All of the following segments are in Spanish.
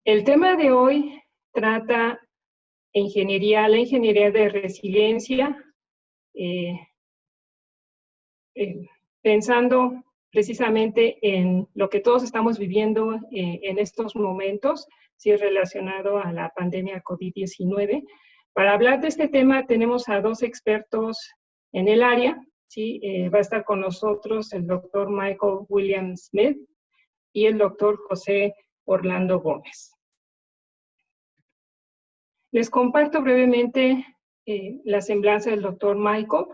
El tema de hoy trata la ingeniería de resiliencia, pensando precisamente en lo que todos estamos viviendo en estos momentos, si es relacionado a la pandemia COVID-19. Para hablar de este tema tenemos a dos expertos en el área. ¿Sí? Va a estar con nosotros el doctor Michael William Smith y el doctor José Orlando Gómez. Les comparto brevemente la semblanza del doctor Michael.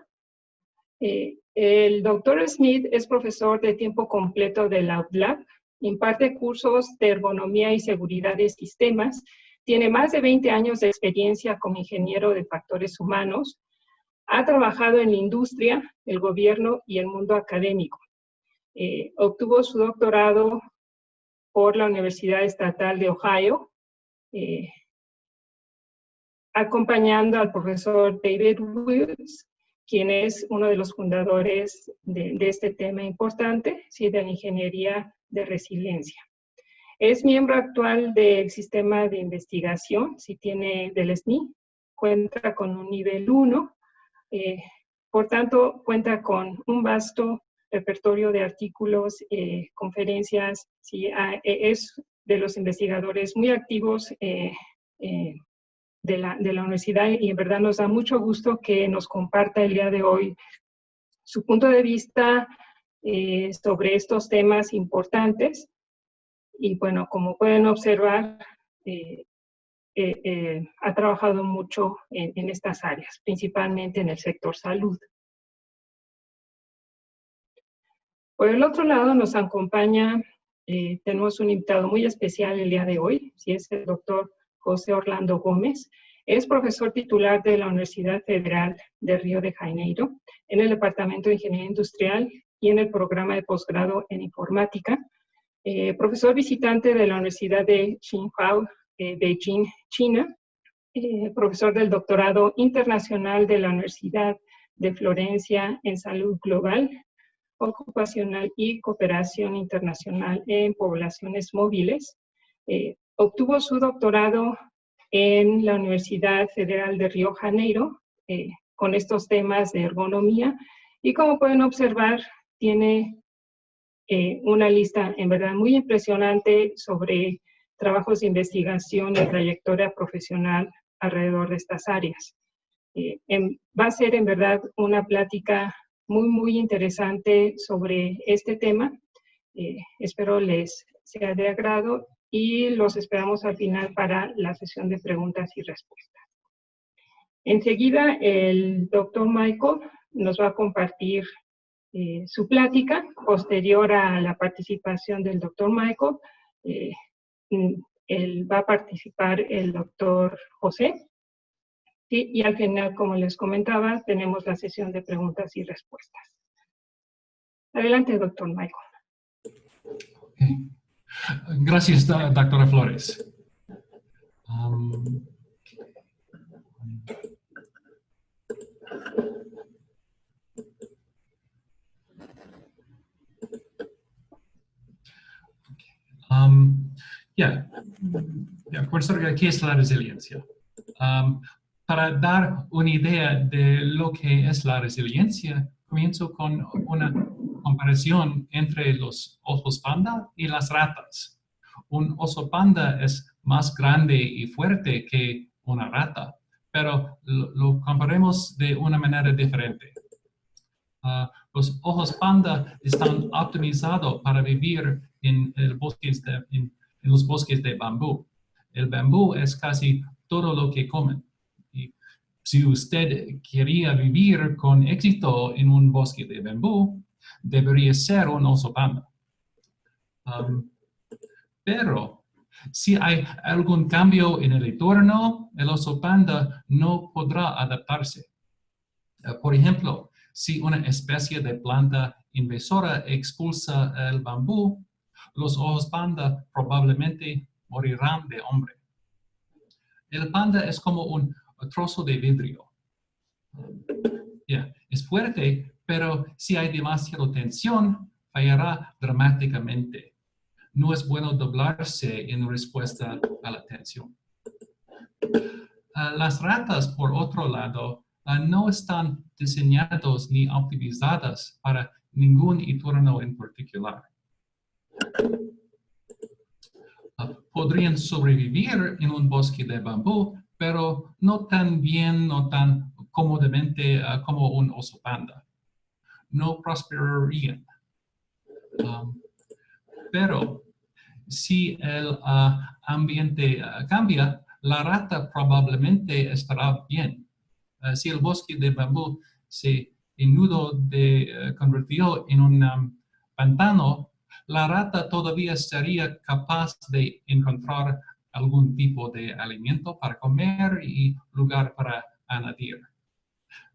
El doctor Smith es profesor de tiempo completo de la UTLAB, imparte cursos de ergonomía y seguridad de sistemas, tiene más de 20 años de experiencia como ingeniero de factores humanos, ha trabajado en la industria, el gobierno y el mundo académico. Obtuvo su doctorado por la Universidad Estatal de Ohio, acompañando al profesor David Woods, quien es uno de los fundadores de este tema importante, ¿sí? De la ingeniería de resiliencia. Es miembro actual del sistema de investigación, si tiene del SNI, cuenta con un nivel 1, por tanto cuenta con un vasto repertorio de artículos, conferencias, ¿sí? Es de los investigadores muy activos de la universidad, y en verdad nos da mucho gusto que nos comparta el día de hoy su punto de vista sobre estos temas importantes. Y bueno, como pueden observar, ha trabajado mucho en estas áreas, principalmente en el sector salud. Por el otro lado nos acompaña, tenemos un invitado muy especial el día de hoy, sí, es el doctor José Orlando Gómez. Es profesor titular de la Universidad Federal de Río de Janeiro, en el Departamento de Ingeniería Industrial y en el programa de posgrado en informática. Profesor visitante de la Universidad de Tsinghua, Beijing, China. Profesor del doctorado internacional de la Universidad de Florencia en Salud Global, Ocupacional y Cooperación Internacional en Poblaciones Móviles. Obtuvo su doctorado en la Universidad Federal de Río de Janeiro, con estos temas de ergonomía, y como pueden observar, tiene una lista en verdad muy impresionante sobre trabajos de investigación y trayectoria profesional alrededor de estas áreas. Va a ser en verdad una plática muy interesante sobre este tema. Espero les sea de agrado y los esperamos al final para la sesión de preguntas y respuestas. Enseguida el doctor Michael nos va a compartir su plática. Posterior a la participación del doctor Michael, va a participar el doctor José. ¿Sí? Y al final, como les comentaba, tenemos la sesión de preguntas y respuestas. Adelante, doctor Michael. Okay. Gracias, doctora Flores. Profesor, ¿qué es la resiliencia? Para dar una idea de lo que es la resiliencia, comienzo con una comparación entre los osos panda y las ratas. Un oso panda es más grande y fuerte que una rata, pero lo comparemos de una manera diferente. Los osos panda están optimizados para vivir en los bosques de bambú. El bambú es casi todo lo que comen. Y si usted quería vivir con éxito en un bosque de bambú, debería ser un oso panda. Pero si hay algún cambio en el entorno, el oso panda no podrá adaptarse. Por ejemplo, si una especie de planta invasora expulsa el bambú, los osos panda probablemente morirán de hambre. El panda es como un trozo de vidrio. Es fuerte, pero si hay demasiada tensión, fallará dramáticamente. no es bueno doblarse en respuesta a la tensión. Las ratas, por otro lado, no están diseñadas ni optimizadas para ningún entorno en particular. Podrían sobrevivir en un bosque de bambú, pero no tan bien, no tan cómodamente como un oso panda. No prosperarían. Pero si el ambiente cambia, la rata probablemente estará bien. Si el bosque de bambú se convirtió en un pantano, la rata todavía sería capaz de encontrar algún tipo de alimento para comer y lugar para anadir.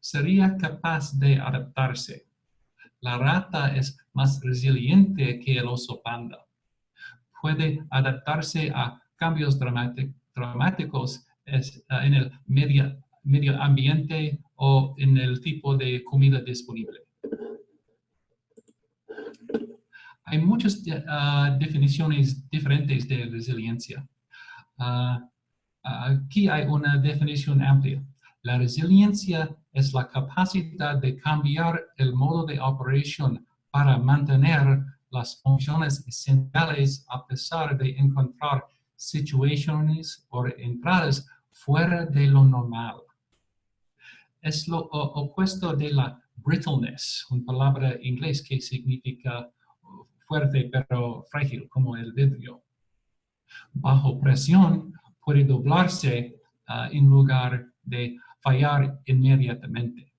Sería capaz de adaptarse. La rata es más resiliente que el oso panda. Puede adaptarse a cambios dramáticos en el medio ambiente o en el tipo de comida disponible. Hay muchas definiciones diferentes de resiliencia. Aquí hay una definición amplia. La resiliencia es la capacidad de cambiar el modo de operación para mantener las funciones esenciales a pesar de encontrar situaciones o entradas fuera de lo normal. Es lo opuesto de la brittleness, una palabra inglés que significa fuerte pero frágil, como el vidrio. Bajo presión puede doblarse en lugar de fallar inmediatamente.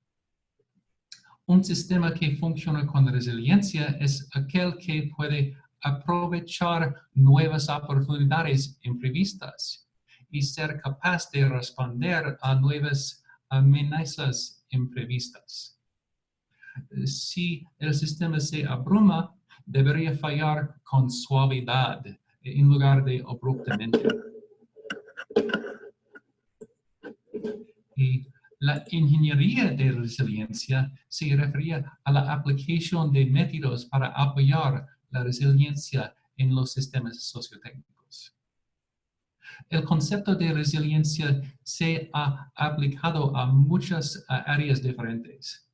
Un sistema que funciona con resiliencia es aquel que puede aprovechar nuevas oportunidades imprevistas y ser capaz de responder a nuevas amenazas imprevistas. Si el sistema se abruma, debería fallar con suavidad en lugar de abruptamente. Y la ingeniería de resiliencia se refería a la aplicación de métodos para apoyar la resiliencia en los sistemas sociotécnicos. El concepto de resiliencia se ha aplicado a muchas áreas diferentes.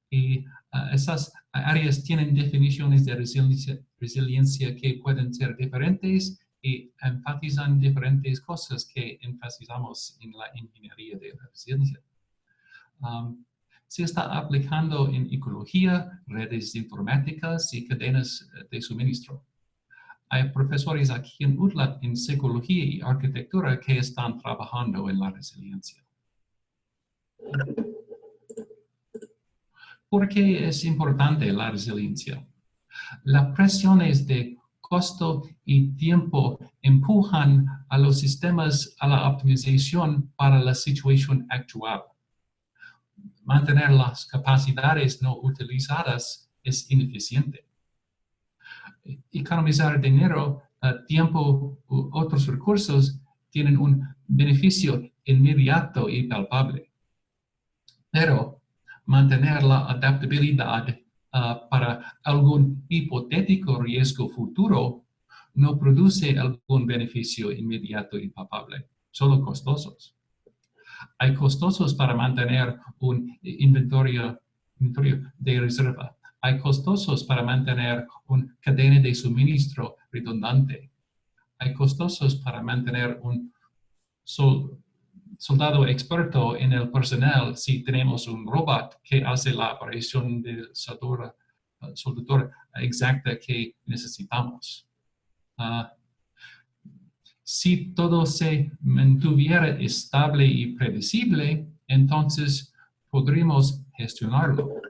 Y esas áreas tienen definiciones de resiliencia que pueden ser diferentes y enfatizan diferentes cosas que enfatizamos en la ingeniería de la resiliencia. Se está aplicando en ecología, redes informáticas y cadenas de suministro. Hay profesores aquí en UTLA en psicología y arquitectura que están trabajando en la resiliencia. ¿Por qué es importante la resiliencia? Las presiones de costo y tiempo empujan a los sistemas a la optimización para la situación actual. Mantener las capacidades no utilizadas es ineficiente. Economizar dinero, tiempo u otros recursos tienen un beneficio inmediato y palpable. Pero mantener la adaptabilidad para algún hipotético riesgo futuro no produce algún beneficio inmediato y palpable, solo costosos. Hay costosos para mantener un inventario de reserva. Hay costosos para mantener una cadena de suministro redundante. Hay costosos para mantener un soldado experto en el personal si tenemos un robot que hace la operación de soldadura exacta que necesitamos. Si todo se mantuviera estable y previsible, entonces podríamos gestionarlo.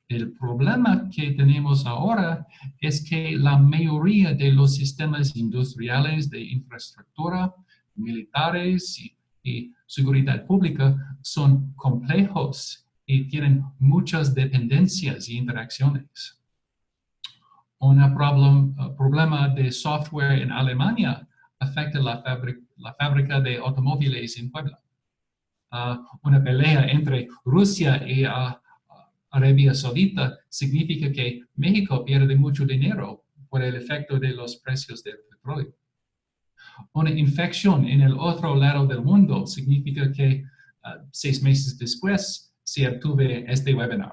El problema que tenemos ahora es que la mayoría de los sistemas industriales de infraestructura, militares y seguridad pública son complejos y tienen muchas dependencias y interacciones. Un problema de software en Alemania afecta la fábrica de automóviles en Puebla. Una pelea entre Rusia y Arabia Saudita significa que México pierde mucho dinero por el efecto de los precios del petróleo. Una infección en el otro lado del mundo significa que 6 meses después se obtuve este webinar.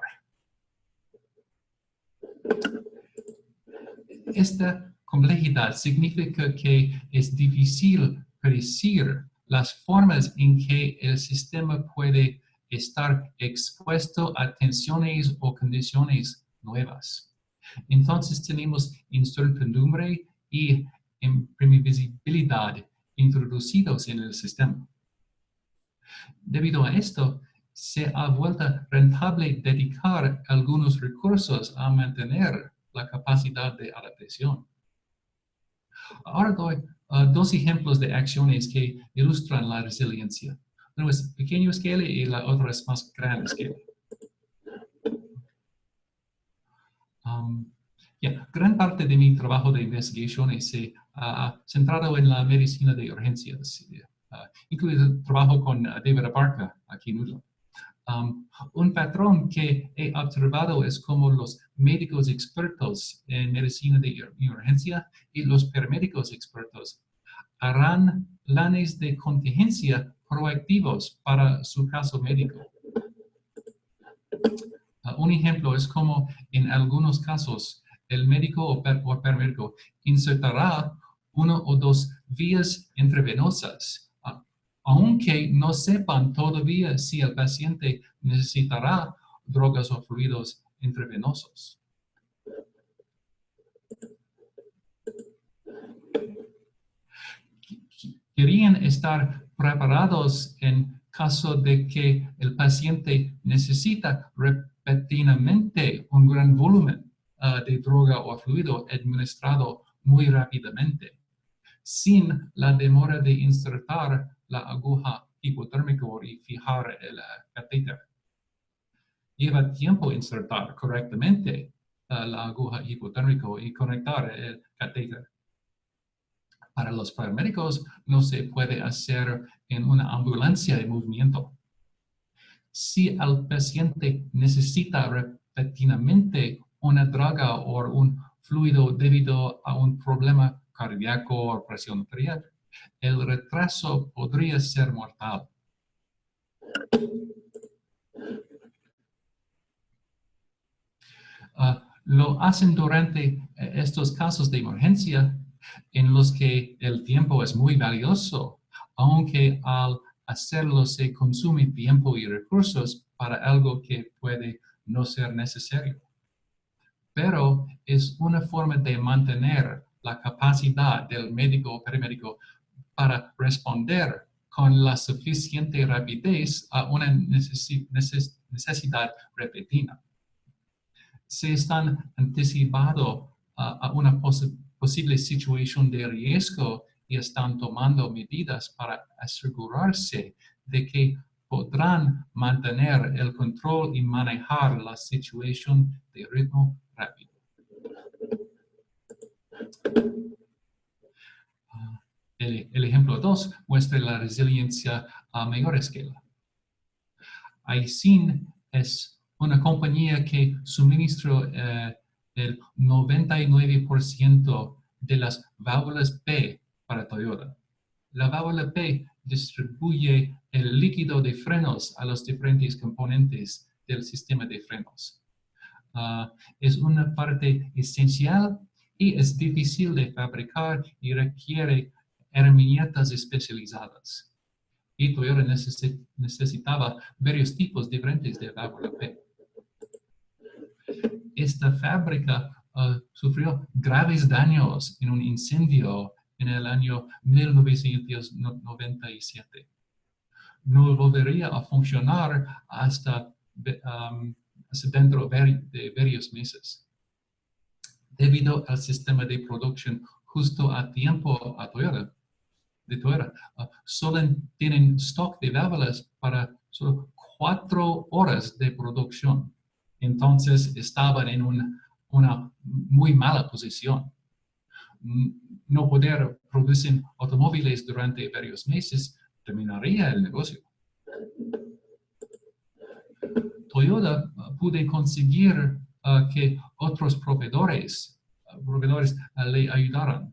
Esta complejidad significa que es difícil predecir las formas en que el sistema puede estar expuesto a tensiones o condiciones nuevas. Entonces tenemos incertidumbre y imprevisibilidad introducidos en el sistema. Debido a esto, se ha vuelto rentable dedicar algunos recursos a mantener la capacidad de adaptación. Ahora doy 2 ejemplos de acciones que ilustran la resiliencia. Uno es pequeño escala y la otra es más grande escala. Gran parte de mi trabajo de investigación se ha centrado en la medicina de urgencias, incluido el trabajo con David Abarca aquí en UDLA. Un patrón que he observado es cómo los médicos expertos en medicina de urgencia y los paramédicos expertos harán planes de contingencia proactivos para su caso médico. Un ejemplo es como en algunos casos el médico o paramédico insertará 1 o 2 vías intravenosas, aunque no sepan todavía si el paciente necesitará drogas o fluidos intravenosos. Querían estar preparados en caso de que el paciente necesita repentinamente un gran volumen de droga o fluido administrado muy rápidamente, sin la demora de insertar la aguja hipotérmica y fijar el catéter. Lleva tiempo insertar correctamente la aguja hipotérmica y conectar el catéter. Para los paramédicos no se puede hacer en una ambulancia de movimiento. Si el paciente necesita repentinamente una droga o un fluido debido a un problema cardíaco o presión arterial, el retraso podría ser mortal. Lo hacen durante estos casos de emergencia en los que el tiempo es muy valioso, aunque al hacerlo se consume tiempo y recursos para algo que puede no ser necesario. Pero es una forma de mantener la capacidad del médico o paramédico para responder con la suficiente rapidez a una necesidad repentina. Se están anticipando a una posible situación de riesgo y están tomando medidas para asegurarse de que podrán mantener el control y manejar la situación de ritmo rápido. El ejemplo 2 muestra la resiliencia a mayor escala. Aisin es una compañía que suministra el 99% de las válvulas P para Toyota. La válvula P distribuye el líquido de frenos a los diferentes componentes del sistema de frenos. Es una parte esencial y es difícil de fabricar y requiere herramientas especializadas. Y Toyota necesitaba varios tipos diferentes de válvula P. Esta fábrica sufrió graves daños en un incendio en el año 1997. No volvería a funcionar hasta dentro de varios meses. Debido al sistema de producción justo a tiempo de Toyota, solo tienen stock de válvulas para solo 4 horas de producción. Entonces estaban en una muy mala posición. No poder producir automóviles durante varios meses terminaría el negocio. Toyota pudo conseguir que otros proveedores proveedores le ayudaron.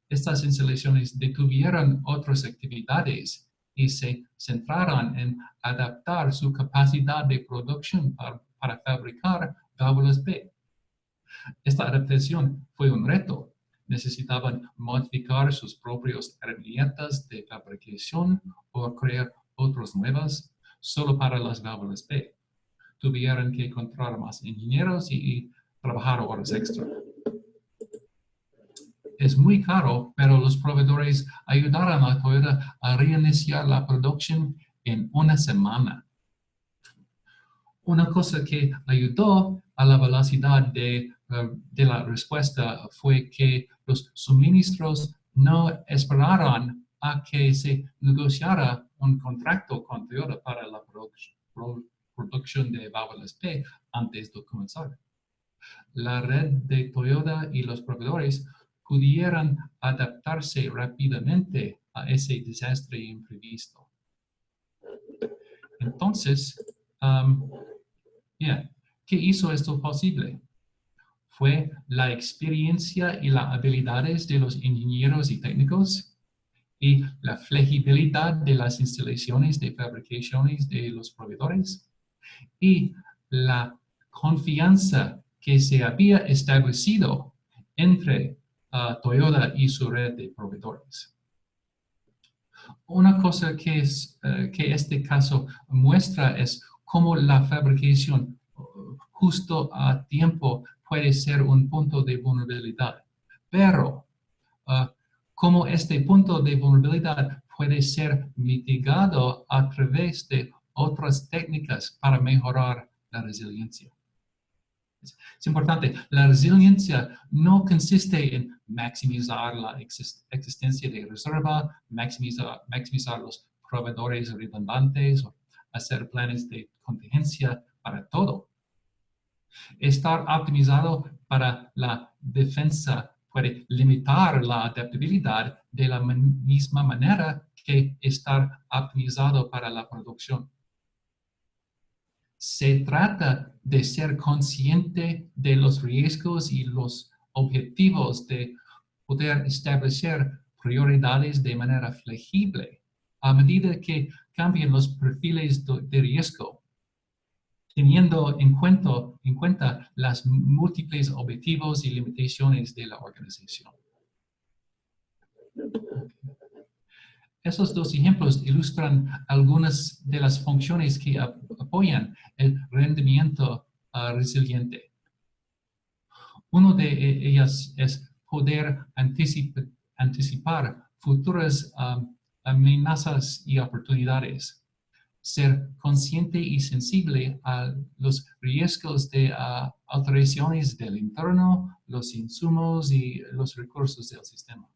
Estas instalaciones detuvieron otras actividades y se centraron en adaptar su capacidad de producción para fabricar válvulas B. Esta adaptación fue un reto. Necesitaban modificar sus propias herramientas de fabricación o crear otras nuevas solo para las válvulas B. Tuvieron que encontrar más ingenieros y trabajar horas extra. Es muy caro, pero los proveedores ayudaron a Toyota a reiniciar la producción en una semana. Una cosa que ayudó a la velocidad de la respuesta fue que los suministros no esperaron a que se negociara un contrato con Toyota para la producción de válvulas B antes de comenzar. La red de Toyota y los proveedores pudieran adaptarse rápidamente a ese desastre imprevisto. Entonces, ¿qué hizo esto posible? Fue la experiencia y las habilidades de los ingenieros y técnicos y la flexibilidad de las instalaciones de fabricaciones de los proveedores y la confianza que se había establecido entre Toyota y su red de proveedores. Una cosa que este caso muestra es cómo la fabricación justo a tiempo puede ser un punto de vulnerabilidad, pero cómo este punto de vulnerabilidad puede ser mitigado a través de otras técnicas para mejorar la resiliencia. Es importante, la resiliencia no consiste en maximizar la existencia de reserva, maximizar los proveedores redundantes o hacer planes de contingencia para todo. Estar optimizado para la defensa puede limitar la adaptabilidad de la misma manera que estar optimizado para la producción. Se trata de ser consciente de los riesgos y los objetivos de poder establecer prioridades de manera flexible a medida que cambian los perfiles de riesgo, teniendo en cuenta las múltiples objetivos y limitaciones de la organización. Esos dos ejemplos ilustran algunas de las funciones que apoyan el rendimiento resiliente. Una de ellas es poder anticipar futuras amenazas y oportunidades, ser consciente y sensible a los riesgos de alteraciones del entorno, los insumos y los recursos del sistema.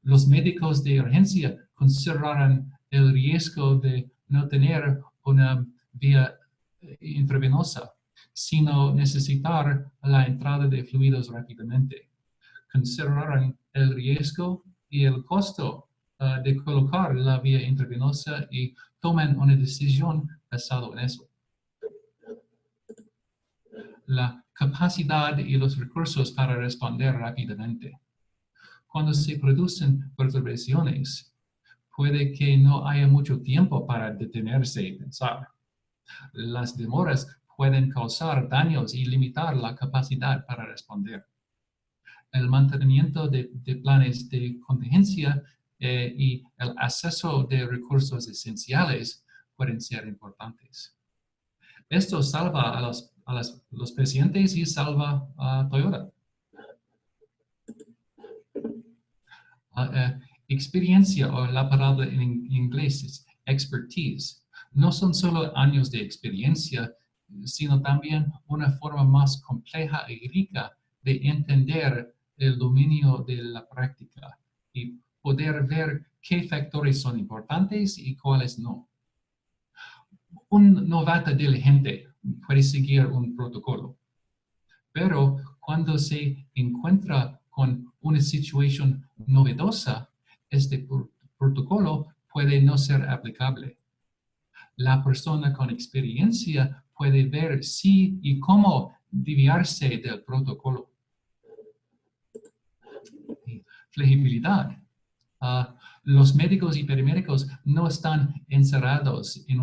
Los médicos de urgencia considerarán el riesgo de no tener una vía intravenosa, sino necesitar la entrada de fluidos rápidamente. Considerarán el riesgo y el costo de colocar la vía intravenosa y toman una decisión basada en eso. La capacidad y los recursos para responder rápidamente. Cuando se producen perturbaciones, puede que no haya mucho tiempo para detenerse y pensar. Las demoras pueden causar daños y limitar la capacidad para responder. El mantenimiento de planes de contingencia y el acceso de recursos esenciales pueden ser importantes. Esto salva a los pacientes y salva a Toyota. Experiencia, o la palabra en inglés es expertise, no son solo años de experiencia, sino también una forma más compleja y rica de entender el dominio de la práctica y poder ver qué factores son importantes y cuáles no. Un novato diligente puede seguir un protocolo, pero cuando se encuentra con una situación novedosa, este protocolo puede no ser aplicable. La persona con experiencia puede ver si y cómo desviarse del protocolo flexibilidad. Los médicos y paramédicos no están encerrados en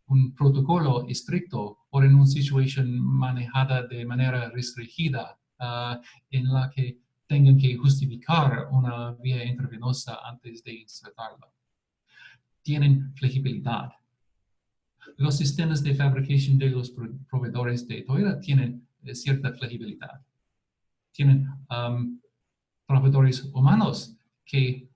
un protocolo estricto o en una situación manejada de manera restringida en la que tengan que justificar una vía intravenosa antes de insertarla. Tienen flexibilidad. Los sistemas de fabricación de los proveedores de toalla tienen cierta flexibilidad. Tienen trabajadores humanos que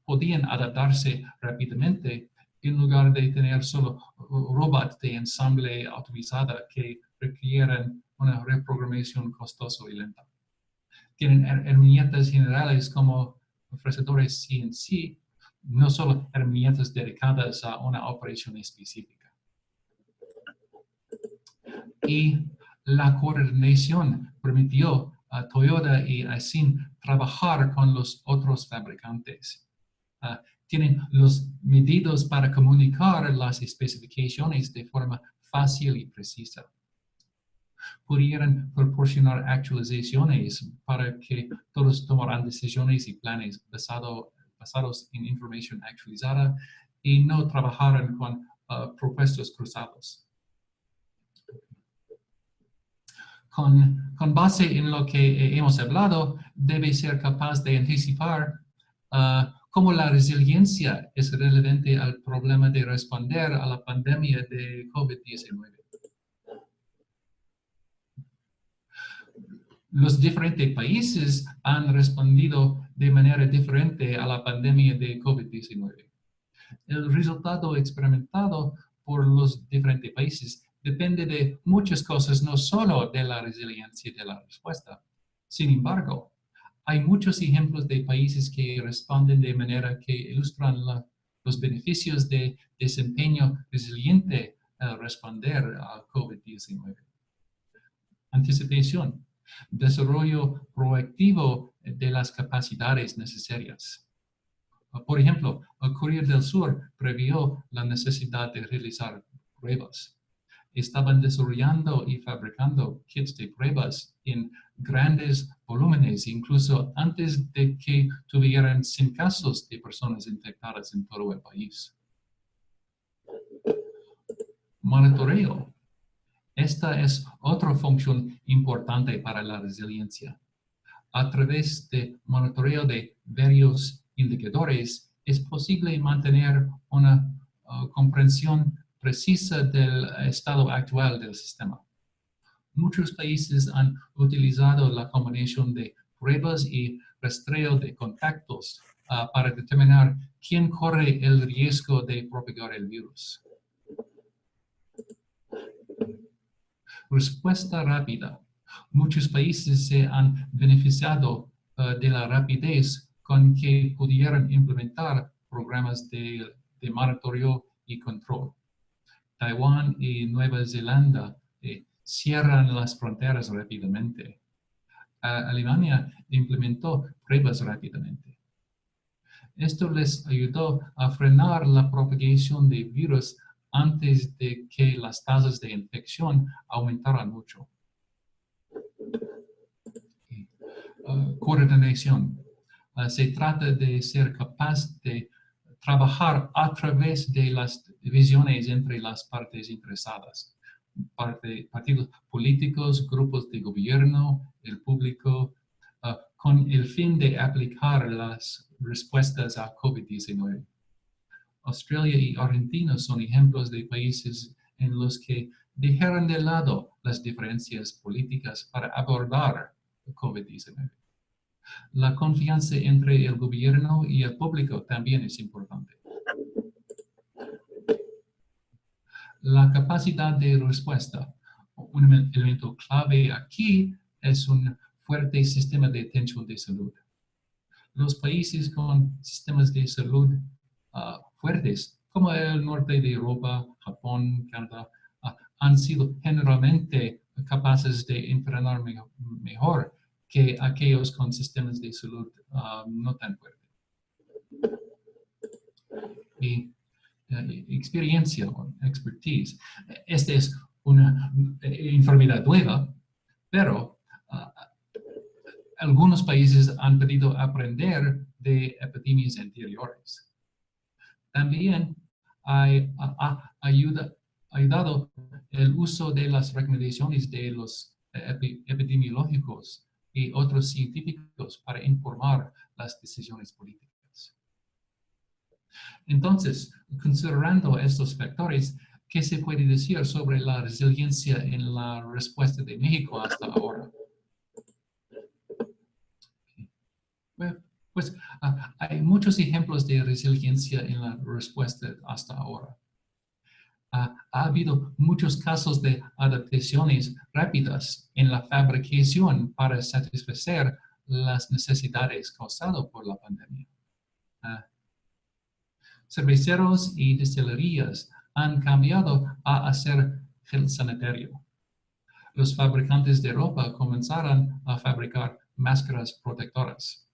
podían adaptarse rápidamente en lugar de tener solo robots de ensamble automatizada que requieren una reprogramación costosa y lenta. Tienen herramientas generales como ofrecedores CNC, no solo herramientas dedicadas a una operación específica. Y la coordinación permitió a Toyota y Aisin trabajar con los otros fabricantes. Tienen los medios para comunicar las especificaciones de forma fácil y precisa. Pudieran proporcionar actualizaciones para que todos tomaran decisiones y planes basados en información actualizada y no trabajaran con propuestos cruzados. Con base en lo que hemos hablado, debe ser capaz de anticipar cómo la resiliencia es relevante al problema de responder a la pandemia de COVID-19. Los diferentes países han respondido de manera diferente a la pandemia de COVID-19. El resultado experimentado por los diferentes países depende de muchas cosas, no solo de la resiliencia de la respuesta. Sin embargo, hay muchos ejemplos de países que responden de manera que ilustran los beneficios de desempeño resiliente al responder a COVID-19. Anticipación. Desarrollo proactivo de las capacidades necesarias. Por ejemplo, Corea del Sur previó la necesidad de realizar pruebas. Estaban desarrollando y fabricando kits de pruebas en grandes volúmenes, incluso antes de que tuvieran 100 casos de personas infectadas en todo el país. Monitoreo. Esta es otra función importante para la resiliencia. A través de monitoreo de varios indicadores, es posible mantener una comprensión precisa del estado actual del sistema. Muchos países han utilizado la combinación de pruebas y rastreo de contactos para determinar quién corre el riesgo de propagar el virus. Respuesta rápida. Muchos países se han beneficiado de la rapidez con que pudieron implementar programas de monitoreo y control. Taiwán y Nueva Zelanda cierran las fronteras rápidamente. Alemania implementó pruebas rápidamente. Esto les ayudó a frenar la propagación de virus antes de que las tasas de infección aumentaran mucho. Coordinación. Se trata de ser capaz de trabajar a través de las divisiones entre las partes interesadas. Partidos políticos, grupos de gobierno, el público, con el fin de aplicar las respuestas a COVID-19. Australia y Argentina son ejemplos de países en los que dejaron de lado las diferencias políticas para abordar COVID-19. La confianza entre el gobierno y el público también es importante. La capacidad de respuesta. Un elemento clave aquí es un fuerte sistema de atención de salud. Los países con sistemas de salud fuertes, como el norte de Europa, Japón, Canadá, han sido generalmente capaces de entrenar mejor que aquellos con sistemas de salud no tan fuertes. Y experiencia o expertise. Esta es una enfermedad nueva, pero algunos países han podido aprender de epidemias anteriores. También ha ayudado el uso de las recomendaciones de los epidemiológicos y otros científicos para informar las decisiones políticas. Entonces, considerando estos factores, ¿qué se puede decir sobre la resiliencia en la respuesta de México hasta ahora? Bueno, pues hay muchos ejemplos de resiliencia en la respuesta hasta ahora. Ha habido muchos casos de adaptaciones rápidas en la fabricación para satisfacer las necesidades causadas por la pandemia. Cerveceros y destilerías han cambiado a hacer gel sanitario. Los fabricantes de ropa comenzaron a fabricar máscaras protectoras.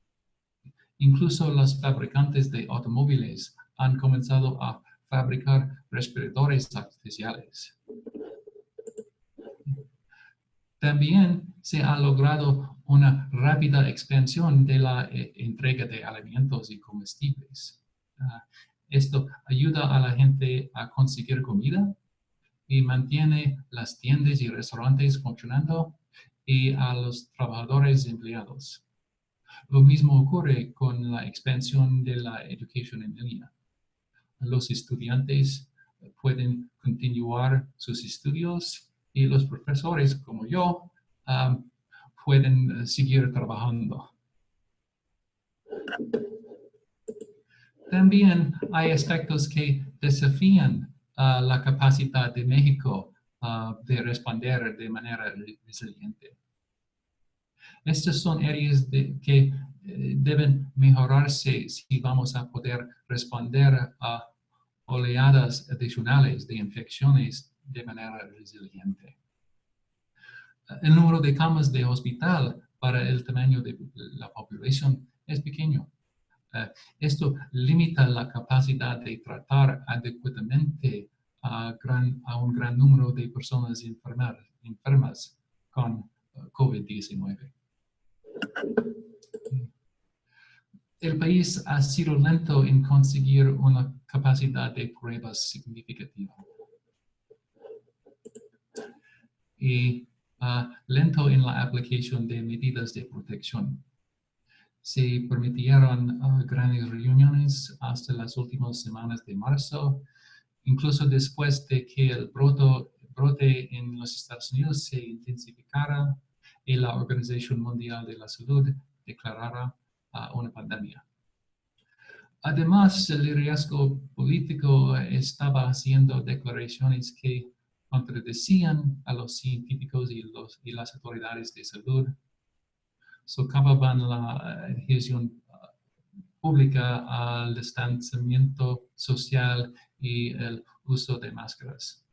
Incluso los fabricantes de automóviles han comenzado a fabricar respiradores artificiales. También se ha logrado una rápida expansión de la entrega de alimentos y comestibles. Esto ayuda a la gente a conseguir comida y mantiene las tiendas y restaurantes funcionando y a los trabajadores empleados. Lo mismo ocurre con la expansión de la educación en línea. Los estudiantes pueden continuar sus estudios y los profesores, como yo, pueden seguir trabajando. También hay aspectos que desafían la capacidad de México de responder de manera resiliente. Estas son áreas que deben mejorarse si vamos a poder responder a oleadas adicionales de infecciones de manera resiliente. El número de camas de hospital para el tamaño de la población es pequeño. Esto limita la capacidad de tratar adecuadamente a un gran número de personas enfermas con COVID-19. El país ha sido lento en conseguir una capacidad de pruebas significativa y lento en la aplicación de medidas de protección. Se permitieron grandes reuniones hasta las últimas semanas de marzo, incluso después de que el brote en los Estados Unidos se intensificara y la Organización Mundial de la Salud declarara una pandemia. Además, el liderazgo político estaba haciendo declaraciones que contradecían a los científicos y las autoridades de salud, socavaban la adhesión pública al distanciamiento social y el uso de máscaras.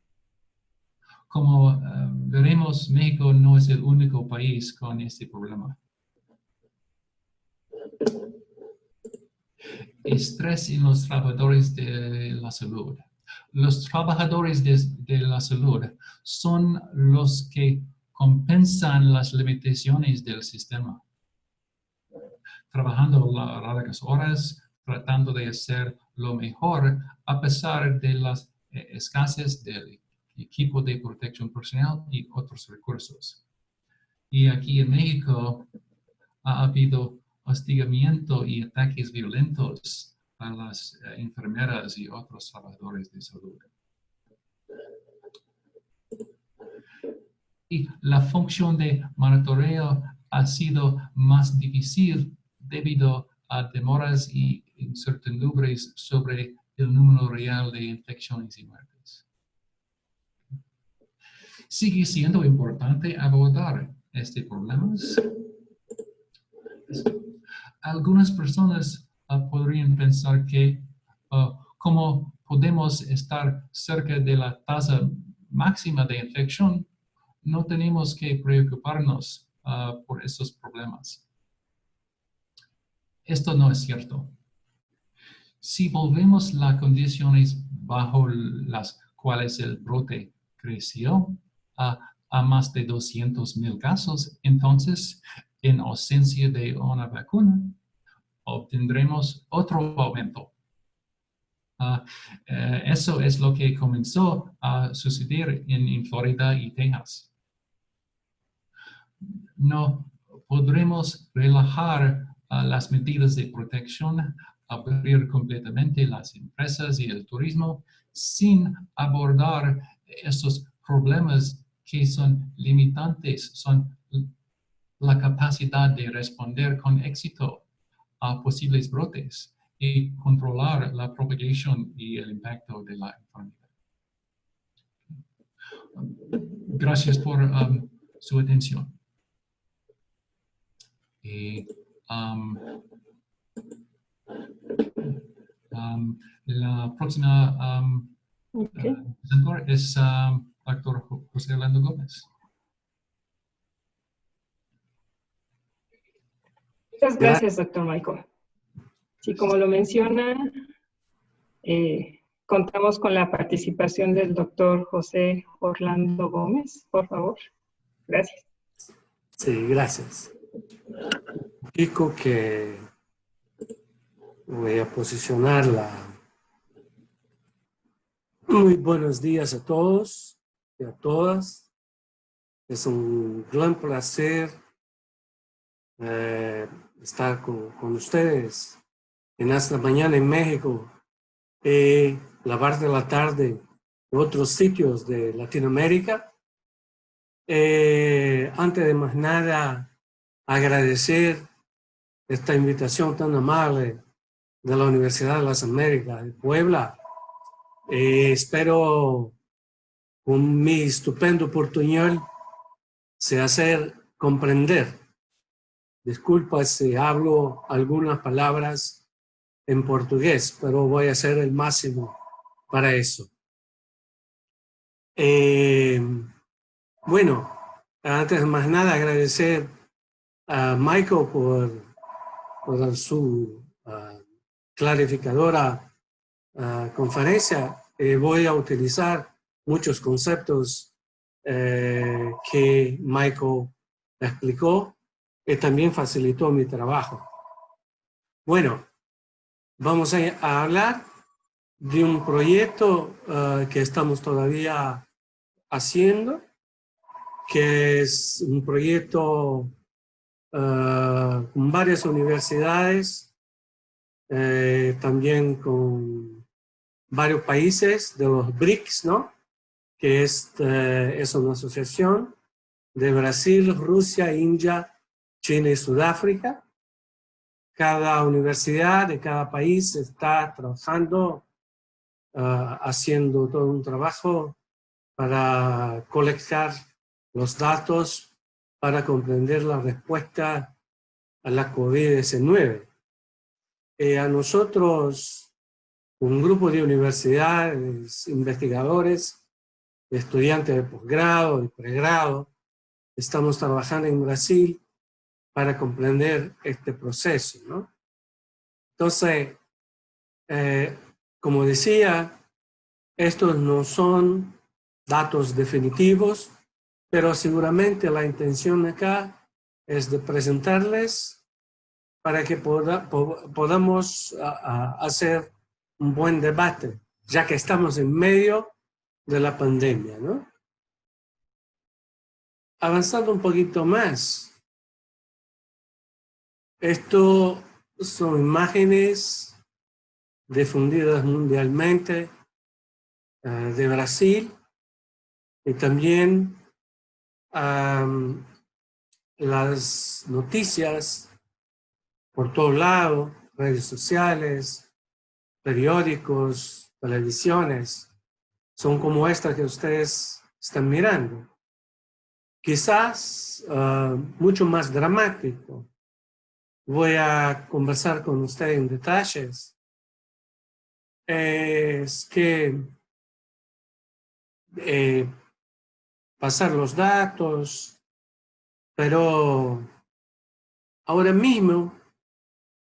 Como veremos, México no es el único país con este problema. Estrés en los trabajadores de la salud. Los trabajadores de la salud son los que compensan las limitaciones del sistema, trabajando largas horas, tratando de hacer lo mejor a pesar de las escasez del equipo de protección personal y otros recursos. Y aquí en México ha habido hostigamiento y ataques violentos a las enfermeras y otros trabajadores de salud. Y la función de monitoreo ha sido más difícil debido a demoras y incertidumbres sobre el número real de infecciones y muertes. Sigue siendo importante abordar este problema. Algunas personas podrían pensar que como podemos estar cerca de la tasa máxima de infección, no tenemos que preocuparnos por estos problemas. Esto no es cierto. Si volvemos las condiciones bajo las cuales el brote creció a más de 200,000 casos, entonces en ausencia de una vacuna, obtendremos otro aumento. Eso es lo que comenzó a suceder en Florida y Texas. No podremos relajar las medidas de protección, abrir completamente las empresas y el turismo sin abordar estos problemas que son limitantes, son la capacidad de responder con éxito a posibles brotes y controlar la propagación y el impacto de la enfermedad. Gracias por su atención. Y, la próxima presentador es Dr. José Orlando Gómez. Muchas gracias, doctor Michael. Sí, como lo menciona, contamos con la participación del doctor José Orlando Gómez, por favor. Gracias. Sí, gracias. Digo que voy a posicionarla. Muy buenos días a todos y a todas. Es un gran placer estar con ustedes en esta mañana en México y la parte de la tarde en otros sitios de Latinoamérica. Antes de más nada, agradecer esta invitación tan amable de la Universidad de las Américas de Puebla. Espero con mi estupendo portuñol se hacer comprender. Disculpa si hablo algunas palabras en portugués, pero voy a hacer el máximo para eso. Bueno, antes de más nada agradecer a Michael por su clarificadora conferencia. Voy a utilizar muchos conceptos que Michael explicó y también facilitó mi trabajo. Bueno, vamos a hablar de un proyecto que estamos todavía haciendo, que es un proyecto con varias universidades, también con varios países de los BRICS, ¿no? Que es una asociación de Brasil, Rusia, India, China y Sudáfrica. Cada universidad de cada país está trabajando, haciendo todo un trabajo para colectar los datos para comprender la respuesta a la COVID-19. A nosotros, un grupo de universidades, investigadores, estudiantes de posgrado, de pregrado, estamos trabajando en Brasil para comprender este proceso, ¿no? Entonces, como decía, estos no son datos definitivos, pero seguramente la intención acá es de presentarles para que podamos hacer un buen debate, ya que estamos en medio de la pandemia, ¿no? Avanzando un poquito más, esto son imágenes difundidas mundialmente de Brasil y también las noticias por todos lados, redes sociales, periódicos, televisiones, son como esta que ustedes están mirando. Quizás mucho más dramático. Voy a conversar con ustedes en detalles. Es que pasar los datos, pero ahora mismo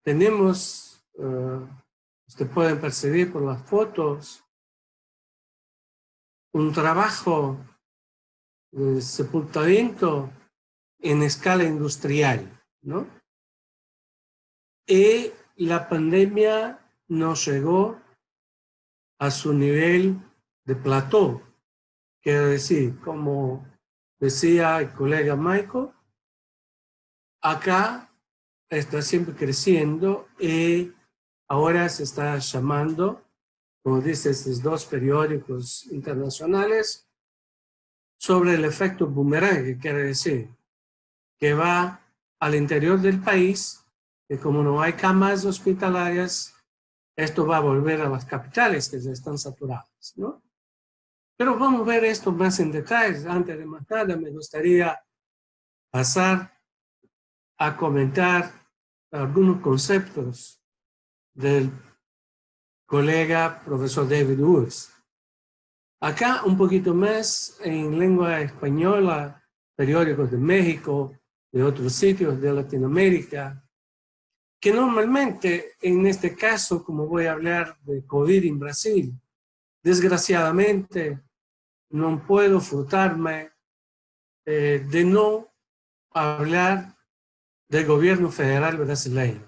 tenemos, ustedes pueden percibir por las fotos, un trabajo de sepultamiento en escala industrial, ¿no? Y la pandemia nos llegó a su nivel de plató. Quiero decir, como decía el colega Michael, acá está siempre creciendo y ahora se está llamando, como dicen estos dos periódicos internacionales, sobre el efecto boomerang, que quiere decir que va al interior del país, que como no hay camas hospitalarias, esto va a volver a las capitales que ya están saturadas, ¿no? Pero vamos a ver esto más en detalle. Antes de más nada, me gustaría pasar a comentar algunos conceptos del colega profesor David Woods. Acá un poquito más en lengua española, periódicos de México, de otros sitios de Latinoamérica, que normalmente en este caso, como voy a hablar de COVID en Brasil, desgraciadamente no puedo furtarme de no hablar del gobierno federal brasileño.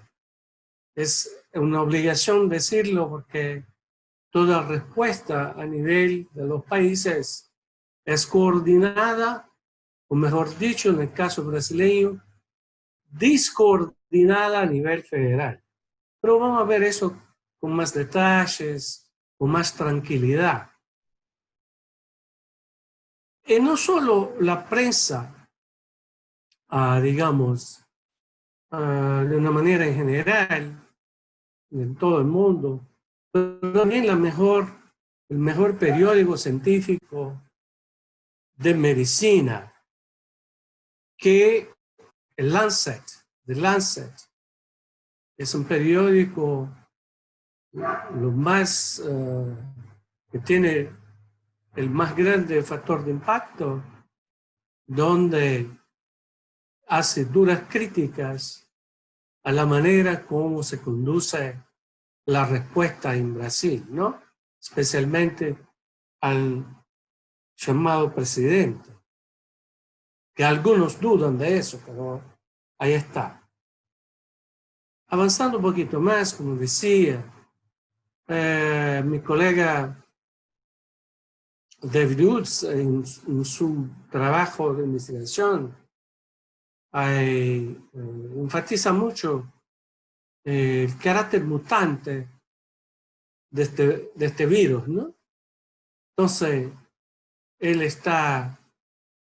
Es una obligación decirlo porque toda respuesta a nivel de los países es coordinada, o mejor dicho, en el caso brasileño, discoordinada a nivel federal. Pero vamos a ver eso con más detalles, con más tranquilidad. Y no solo la prensa, digamos, de una manera en general, en todo el mundo, pero también el mejor periódico científico de medicina, que el Lancet, The Lancet, es un periódico lo más, que tiene el más grande factor de impacto, donde hace duras críticas a la manera como se conduce la respuesta en Brasil, ¿no? Especialmente al llamado presidente, que algunos dudan de eso, pero ahí está. Avanzando un poquito más, como decía, mi colega David Woods, en su trabajo de investigación, enfatiza mucho el carácter mutante de este virus, ¿no? Entonces, él está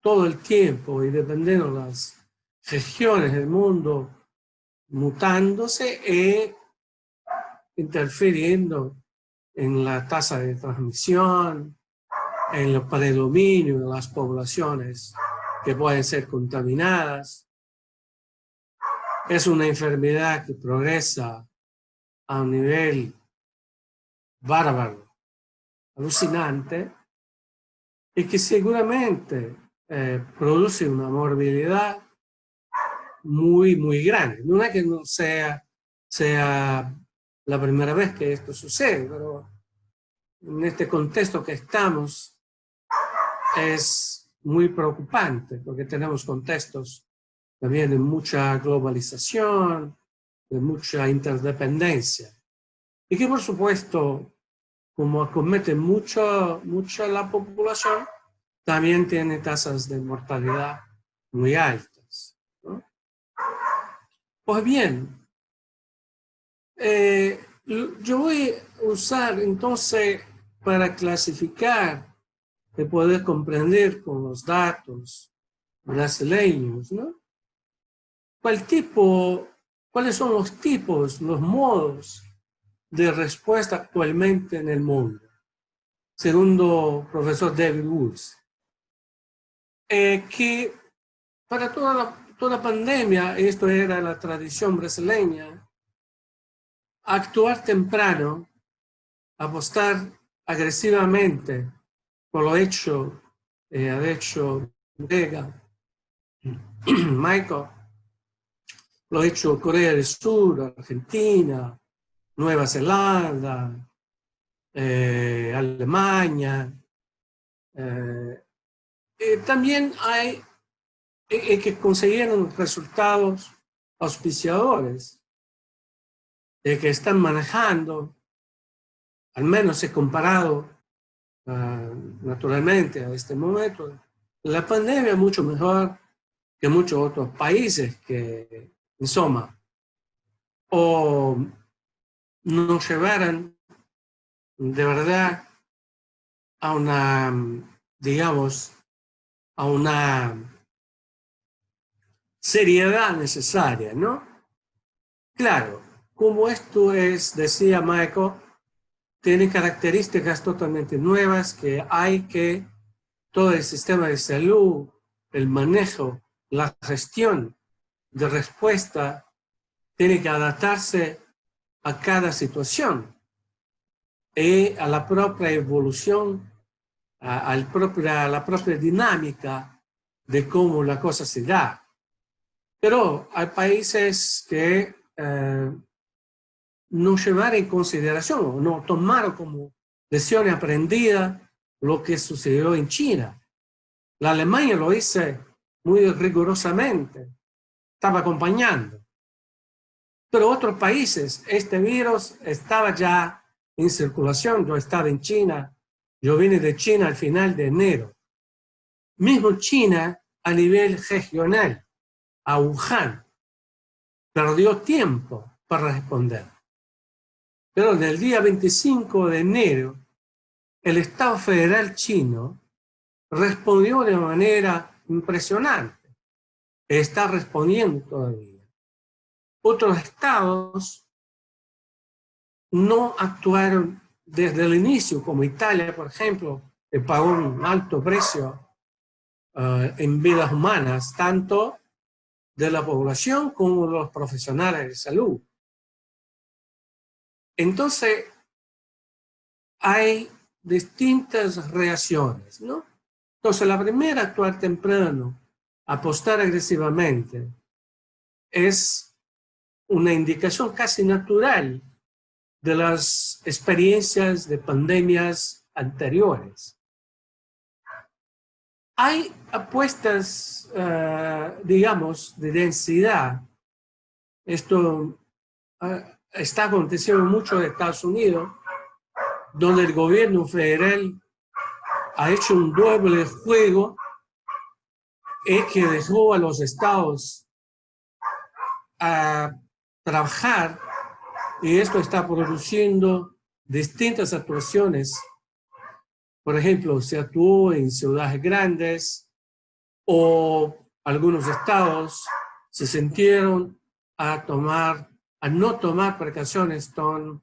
todo el tiempo y dependiendo de las regiones del mundo mutándose e interfiriendo en la tasa de transmisión, en el predominio de las poblaciones que pueden ser contaminadas. Es una enfermedad que progresa a un nivel bárbaro, alucinante, y que seguramente produce una morbilidad muy, muy grande. No es que no sea la primera vez que esto sucede, pero en este contexto que estamos es muy preocupante, porque tenemos contextos también de mucha globalización, de mucha interdependencia, y que por supuesto, como acomete mucho la población, también tiene tasas de mortalidad muy altas, ¿no? Pues bien, yo voy a usar entonces para clasificar y poder comprender con los datos brasileños, ¿no? ¿Cuáles son los tipos, los modos de respuesta actualmente en el mundo? Segundo profesor David Woods, que para toda pandemia, esto era la tradición brasileña, actuar temprano, apostar agresivamente por lo hecho, ha hecho Vega, Michael, lo ha hecho Corea del Sur, Argentina, Nueva Zelanda, Alemania. También hay y que consiguieron resultados auspiciadores, que están manejando, al menos he comparado naturalmente a este momento, la pandemia mucho mejor que muchos otros países que, en suma, o nos llevaran de verdad a una, digamos, a una seriedad necesaria, ¿no? Claro, como esto es, decía Michael, tiene características totalmente nuevas que hay que todo el sistema de salud, el manejo, la gestión de respuesta tiene que adaptarse a cada situación y a la propia evolución, a la propia dinámica de cómo la cosa se da. Pero hay países que no llevaron en consideración o no tomaron como lección aprendida lo que sucedió en China. La Alemania lo hizo muy rigurosamente, estaba acompañando. Pero otros países, este virus estaba ya en circulación. Yo estaba en China, yo vine de China al final de enero. Mismo China, a nivel regional, a Wuhan, perdió tiempo para responder. Pero en el día 25 de enero, el Estado Federal chino respondió de manera impresionante. Está respondiendo todavía. Otros estados no actuaron desde el inicio, como Italia, por ejemplo, que pagó un alto precio en vidas humanas, tanto de la población como de los profesionales de salud. Entonces, hay distintas reacciones, ¿no? Entonces, la primera, actuar temprano, apostar agresivamente, es una indicación casi natural de las experiencias de pandemias anteriores. Hay apuestas, digamos, de densidad. Esto está aconteciendo mucho en Estados Unidos, donde el gobierno federal ha hecho un doble juego que dejó a los estados a trabajar, y esto está produciendo distintas actuaciones. Por ejemplo, se actuó en ciudades grandes o algunos estados se sintieron a no tomar precauciones tan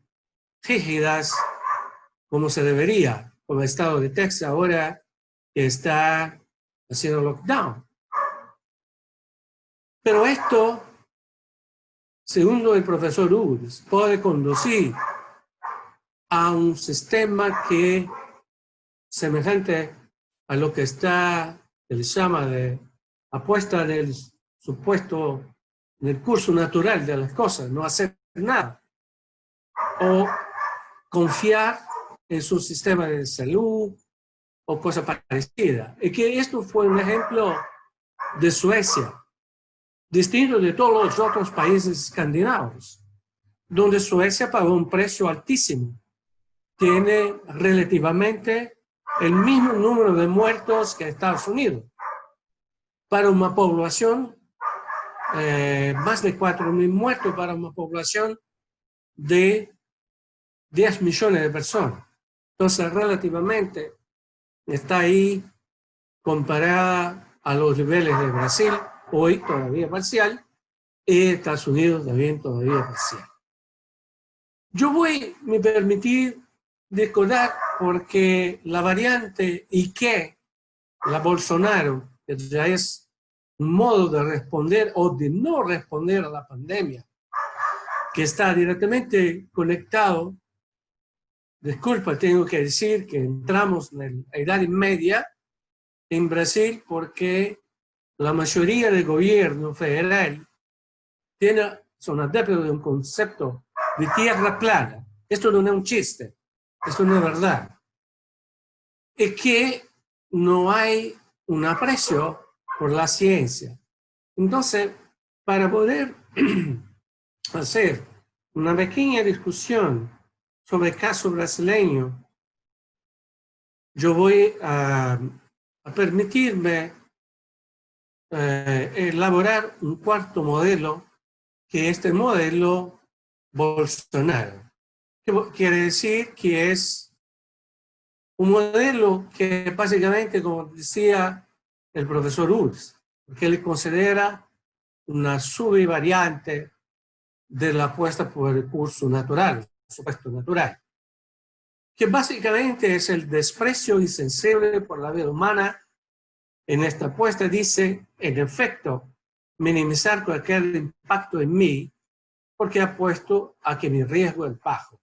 rígidas como se debería, como el estado de Texas ahora que está haciendo lockdown. Pero esto, según el profesor Woods, puede conducir a un sistema que, semejante a lo que se le llama de apuesta del supuesto, en el curso natural de las cosas, no hacer nada, o confiar en su sistema de salud, o cosa parecida. Y que esto fue un ejemplo de Suecia, distinto de todos los otros países escandinavos, donde Suecia pagó un precio altísimo. Tiene relativamente el mismo número de muertos que Estados Unidos, para una población, más de 4.000 muertos para una población de 10 millones de personas. Entonces, relativamente, está ahí comparada a los niveles de Brasil, hoy todavía parcial, y Estados Unidos también todavía parcial. Yo me permitir descolar porque la variante Ike, la Bolsonaro, que ya es un modo de responder o de no responder a la pandemia, que está directamente conectado. Disculpa, tengo que decir que entramos en la Edad Media en Brasil porque la mayoría del gobierno federal son adeptos de un concepto de tierra plana. Esto no es un chiste, esto no es verdad. Es que no hay un aprecio por la ciencia. Entonces, para poder hacer una pequeña discusión sobre el caso brasileño, yo voy a permitirme elaborar un cuarto modelo, que es el modelo Bolsonaro. Quiere decir que es un modelo que básicamente, como decía el profesor Urs, que él considera una subvariante de la apuesta por recursos naturales, supuesto natural, que básicamente es el desprecio insensible por la vida humana. En esta apuesta dice, en efecto, minimizar cualquier impacto en mí, porque apuesto a que mi riesgo es bajo.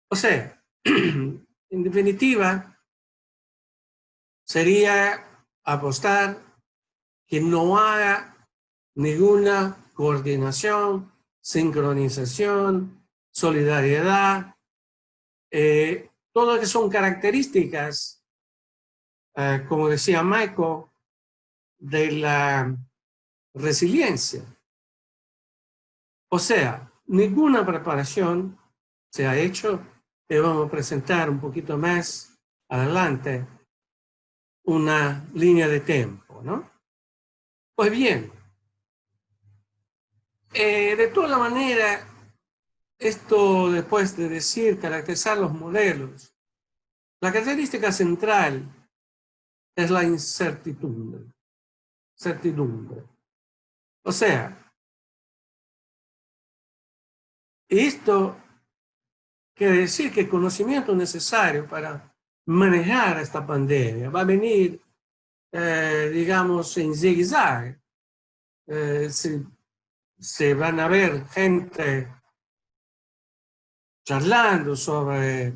O sea, en definitiva, sería apostar que no haga ninguna coordinación, sincronización, solidaridad, todo lo que son características, como decía Michael, de la resiliencia. O sea, ninguna preparación se ha hecho. Y vamos a presentar un poquito más adelante una línea de tiempo, ¿no? Pues bien, de toda manera, esto después de decir, caracterizar los modelos, la característica central es la incertidumbre. Certidumbre. O sea, esto quiere decir que el conocimiento necesario para manejar esta pandemia va a venir, digamos, en zigzag. Se van a ver gente charlando sobre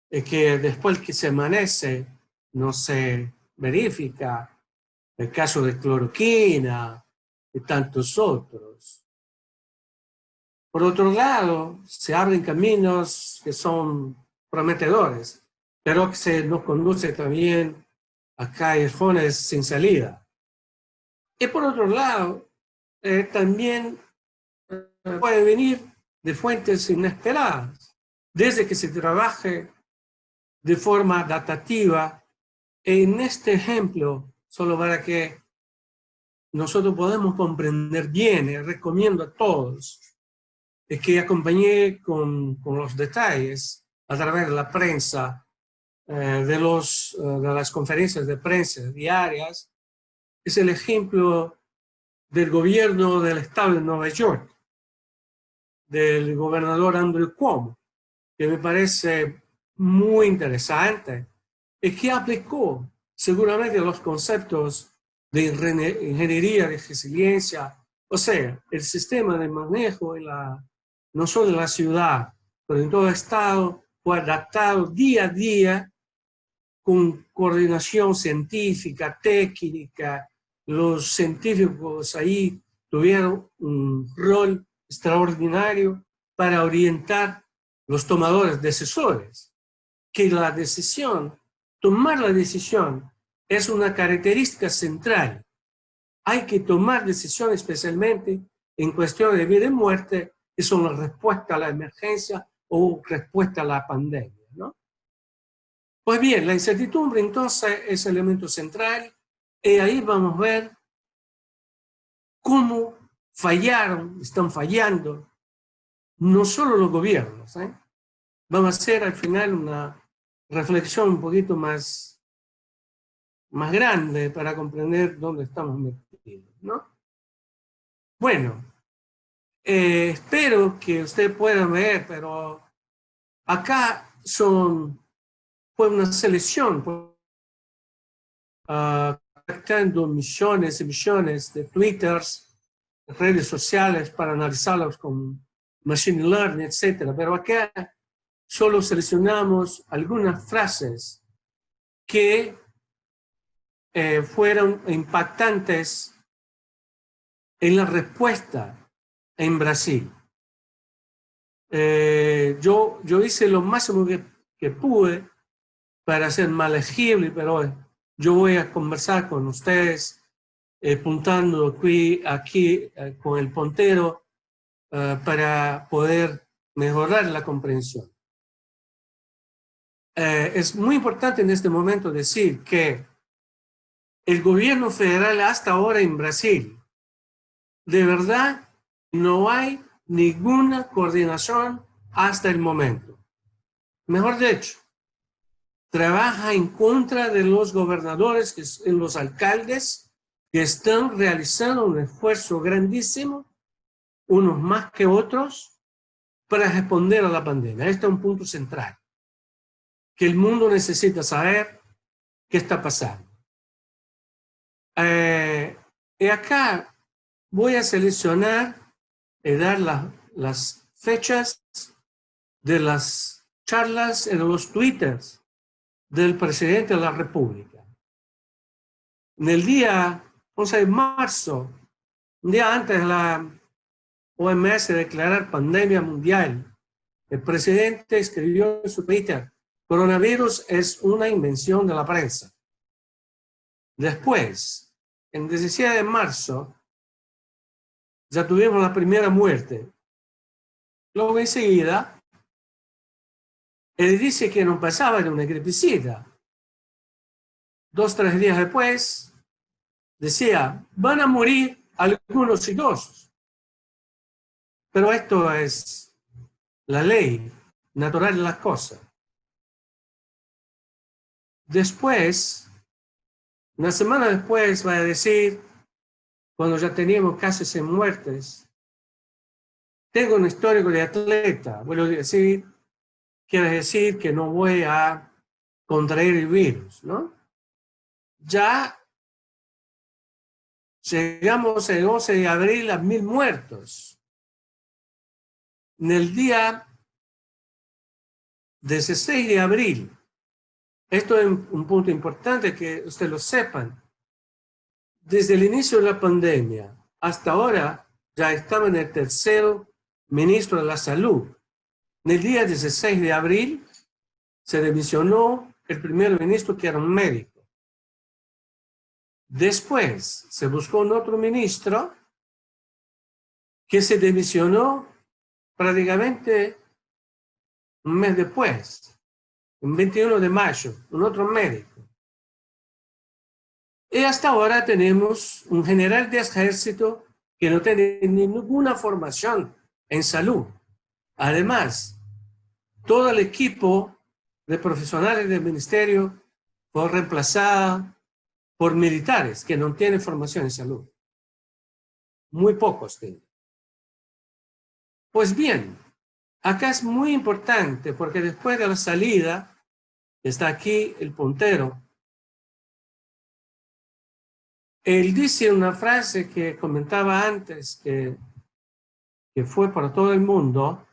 que después que se amanece no se verifica el caso de cloroquina y tantos otros. Por otro lado, se abren caminos que son prometedores, pero que se nos conduce también a callejones sin salida. Y por otro lado, también puede venir de fuentes inesperadas, desde que se trabaje de forma adaptativa. En este ejemplo, solo para que nosotros podamos comprender bien, recomiendo a todos que acompañé con los detalles a través de la prensa, de las conferencias de prensa diarias, es el ejemplo del gobierno del estado de Nueva York, del gobernador Andrew Cuomo, que me parece muy interesante y que aplicó seguramente los conceptos de ingeniería de resiliencia, o sea, el sistema de manejo no solo en la ciudad, pero en todo el estado, fue adaptado día a día con coordinación científica, técnica. Los científicos ahí tuvieron un rol extraordinario para orientar los tomadores decisores, que la decisión, tomar la decisión, es una característica central. Hay que tomar decisiones especialmente en cuestión de vida y muerte, que son la respuesta a la emergencia o respuesta a la pandemia, ¿no? Pues bien, la incertidumbre entonces es el elemento central y ahí vamos a ver cómo están fallando no solo los gobiernos, Vamos a hacer al final una reflexión un poquito más grande para comprender dónde estamos metidos, ¿no? Bueno, espero que ustedes puedan ver, pero acá fue una selección, conectando millones y millones de twitters, redes sociales para analizarlos con machine learning, etc. Pero acá solo seleccionamos algunas frases que fueron impactantes en la respuesta en Brasil. Yo hice lo máximo que pude para ser más legible, pero yo voy a conversar con ustedes puntando aquí con el puntero para poder mejorar la comprensión. Es muy importante en este momento decir que el gobierno federal hasta ahora en Brasil, de verdad, no hay ninguna coordinación hasta el momento. Mejor dicho, trabaja en contra de los gobernadores, los alcaldes, que están realizando un esfuerzo grandísimo, unos más que otros, para responder a la pandemia. Este es un punto central, que el mundo necesita saber qué está pasando. Y acá voy a seleccionar y dar las fechas de las charlas en los twitters del presidente de la República. En el día 11 de marzo, un día antes de la OMS declarar pandemia mundial, el presidente escribió en su Twitter: coronavirus es una invención de la prensa. Después, el 17 de marzo, ya tuvimos la primera muerte. Luego enseguida, él dice que no pasaba de una gripecita. 2 o 3 días después, decía, van a morir algunos idosos. Pero esto es la ley natural de las cosas. Después, una semana después, va a decir, cuando ya teníamos casi 100 muertes, tengo un histórico de atleta, quiere decir que no voy a contraer el virus, ¿no? Ya llegamos el 11 de abril a 1000 muertos. En el día 16 de abril, esto es un punto importante que ustedes lo sepan, desde el inicio de la pandemia hasta ahora ya estaba en el tercero ministro de la Salud. En el día 16 de abril se demisionó el primer ministro, que era un médico. Después se buscó un otro ministro que se demisionó prácticamente un mes después, el 21 de mayo, un otro médico. Y hasta ahora tenemos un general de ejército que no tiene ninguna formación en salud. Además, todo el equipo de profesionales del ministerio fue reemplazado por militares que no tienen formación en salud. Muy pocos tienen. Pues bien, acá es muy importante porque después de la salida, está aquí el puntero, él dice una frase que comentaba antes, que fue para todo el mundo,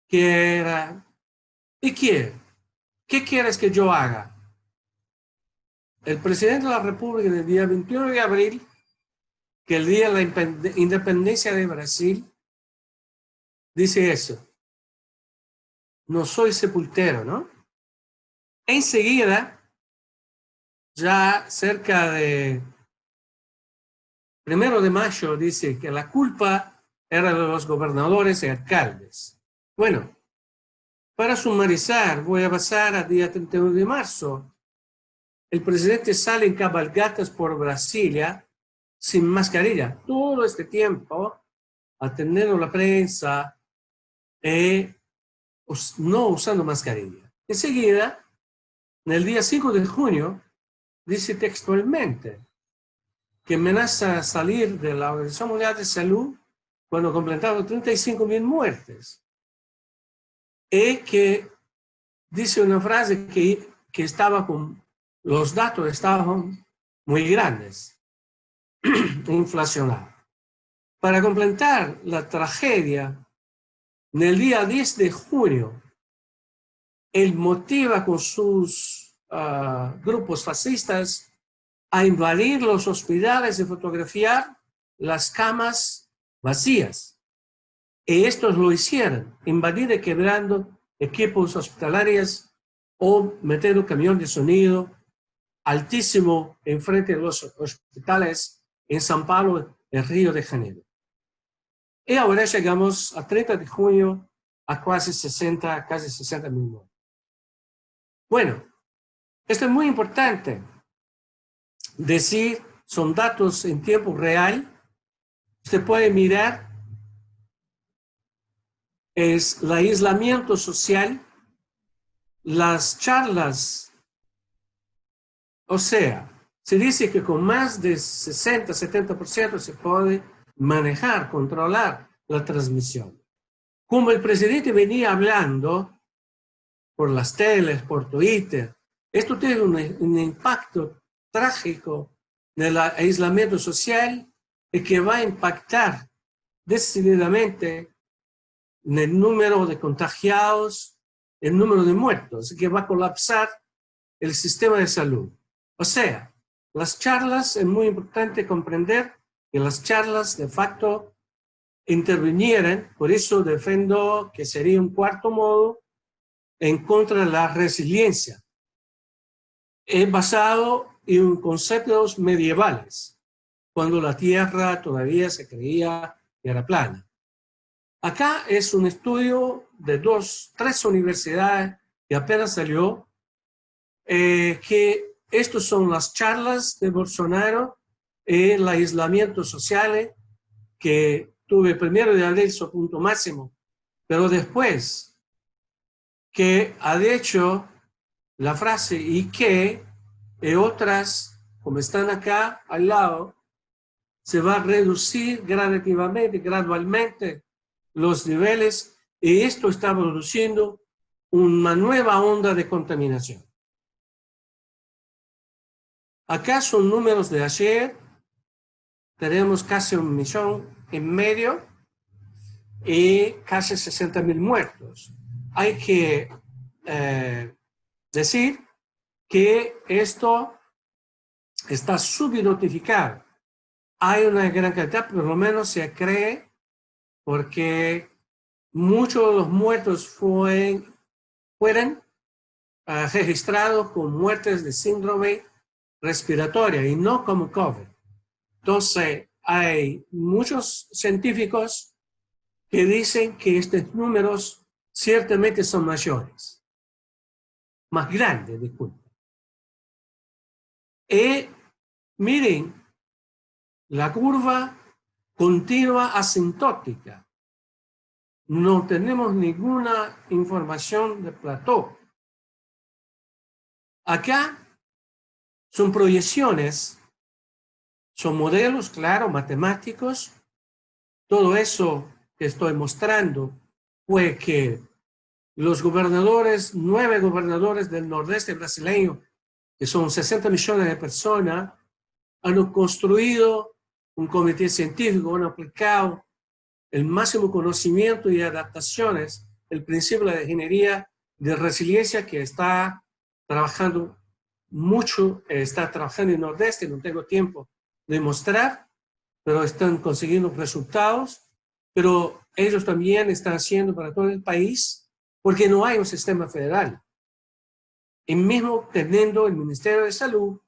que era, ¿y qué? ¿Qué quieres que yo haga? El presidente de la República, el día 21 de abril, que el día de la independencia de Brasil, dice eso. No soy sepultero, ¿no? Enseguida, ya cerca de 1 de mayo, dice que la culpa era de los gobernadores y alcaldes. Bueno, para sumarizar, voy a pasar al día 31 de marzo. El presidente sale en cabalgatas por Brasilia sin mascarilla todo este tiempo, atendiendo la prensa y no usando mascarilla. Enseguida, en el día 5 de junio, dice textualmente que amenaza salir de la Organización Mundial de Salud cuando completaron 35.000 muertes. Y que dice una frase que estaba con los datos estaban muy grandes, inflacionados. Para completar la tragedia, en el día 10 de junio, él motiva con sus grupos fascistas a invadir los hospitales y fotografiar las camas vacías. Y estos lo hicieron, invadir y quebrando equipos hospitalarios o metiendo camión de sonido altísimo enfrente de los hospitales en São Paulo y Río de Janeiro. Y ahora llegamos a 30 de junio a casi 60 mil muertos. Bueno, esto es muy importante decir, son datos en tiempo real. Usted puede mirar, es el aislamiento social, las charlas, o sea, se dice que con más de 60-70% se puede manejar, controlar la transmisión. Como el presidente venía hablando por las teles, por Twitter, esto tiene un impacto trágico del aislamiento social y que va a impactar decididamente en el número de contagiados, el número de muertos, y que va a colapsar el sistema de salud. O sea, las charlas, es muy importante comprender que las charlas de facto intervinieran, por eso defiendo que sería un cuarto modo en contra de la resiliencia. Es basado en conceptos medievales, cuando la Tierra todavía se creía que era plana. Acá es un estudio de 3 universidades que apenas salió, que estas son las charlas de Bolsonaro, el aislamiento social, que tuve el 1 de abril su punto máximo, pero después que ha dicho la frase y que otras, como están acá al lado, se va a reducir gradualmente los niveles, y esto está produciendo una nueva onda de contaminación. Acá son números de ayer, tenemos casi 1,5 millones y casi 60.000 muertos. Hay que decir que esto está subnotificado. Hay una gran cantidad, por lo menos se cree, porque muchos de los muertos fueron registrados con muertes de síndrome respiratoria y no como COVID. Entonces, hay muchos científicos que dicen que estos números ciertamente son mayores, más grandes, disculpen. Y miren, la curva continua asintótica. No tenemos ninguna información de plató. Acá son proyecciones, son modelos, claro, matemáticos. Todo eso que estoy mostrando fue que los gobernadores, 9 gobernadores del nordeste brasileño, que son 60 millones de personas, han construido un comité científico, han aplicado el máximo conocimiento y adaptaciones, el principio de la ingeniería de resiliencia que está trabajando mucho, está trabajando en el nordeste, no tengo tiempo de mostrar, pero están consiguiendo resultados, pero ellos también están haciendo para todo el país, porque no hay un sistema federal. Y mismo teniendo el Ministerio de Salud,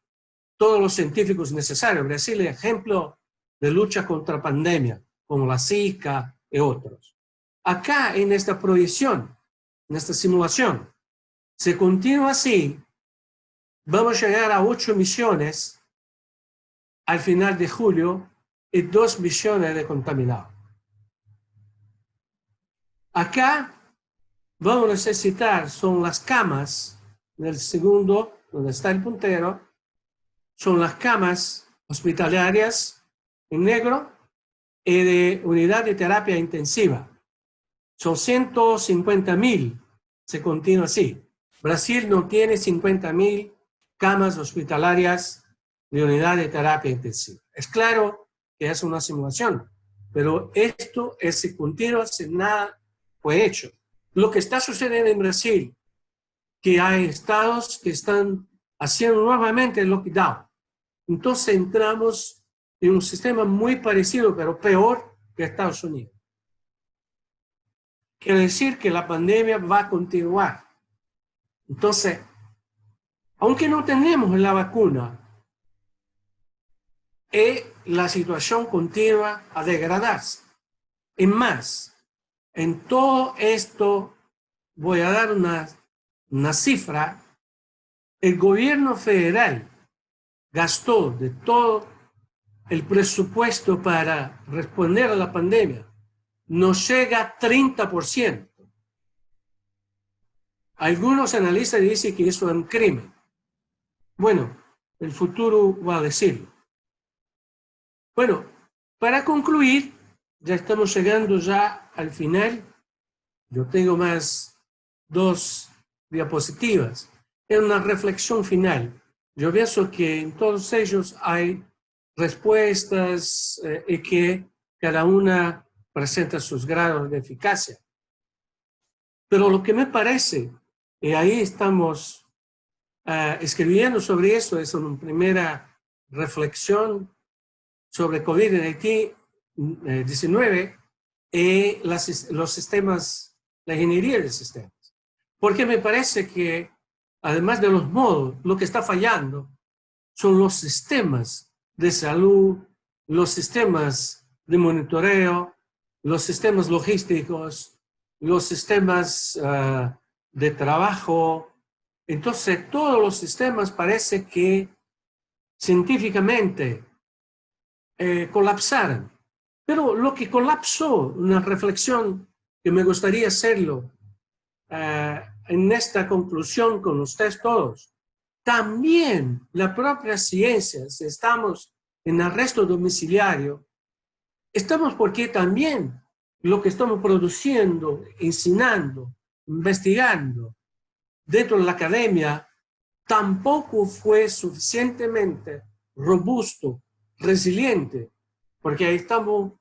todos los científicos necesarios. Brasil es ejemplo de lucha contra pandemia, como la Zika y otros. Acá en esta proyección, en esta simulación, si continúa así, vamos a llegar a 8 millones al final de julio y 2 millones de contaminados. Acá vamos a necesitar, son las camas, en el segundo, donde está el puntero, son las camas hospitalarias en negro y de unidad de terapia intensiva. Son 150.000, se continúa así. Brasil no tiene 50.000 camas hospitalarias de unidad de terapia intensiva. Es claro que es una simulación, pero esto es si continúa, si nada fue hecho. Lo que está sucediendo en Brasil, que hay estados que están haciendo nuevamente el lockdown. Entonces entramos en un sistema muy parecido, pero peor que Estados Unidos. Quiere decir que la pandemia va a continuar. Entonces, Aunque no tenemos la vacuna, la situación continúa a degradarse. Y más, en todo esto, voy a dar una cifra, el gobierno federal gastó de todo el presupuesto para responder a la pandemia, no llega a 30%. Algunos analistas dicen que eso es un crimen. Bueno, el futuro va a decirlo. Bueno, para concluir, ya estamos llegando ya al final. Yo tengo más 2 diapositivas. Es una reflexión final. Yo pienso que en todos ellos hay respuestas y que cada una presenta sus grados de eficacia. Pero lo que me parece, y ahí estamos escribiendo sobre eso, es una primera reflexión sobre COVID-19 y los sistemas, la ingeniería de sistemas. Porque me parece que, además de los modos, lo que está fallando son los sistemas de salud, los sistemas de monitoreo, los sistemas logísticos, los sistemas de trabajo. Entonces, todos los sistemas parece que científicamente colapsaron. Pero lo que colapsó, una reflexión que me gustaría hacerlo en esta conclusión con ustedes todos, también la propia ciencia, si estamos en arresto domiciliario, estamos porque también lo que estamos produciendo, enseñando, investigando dentro de la academia, tampoco fue suficientemente robusto, resiliente, porque ahí estamos,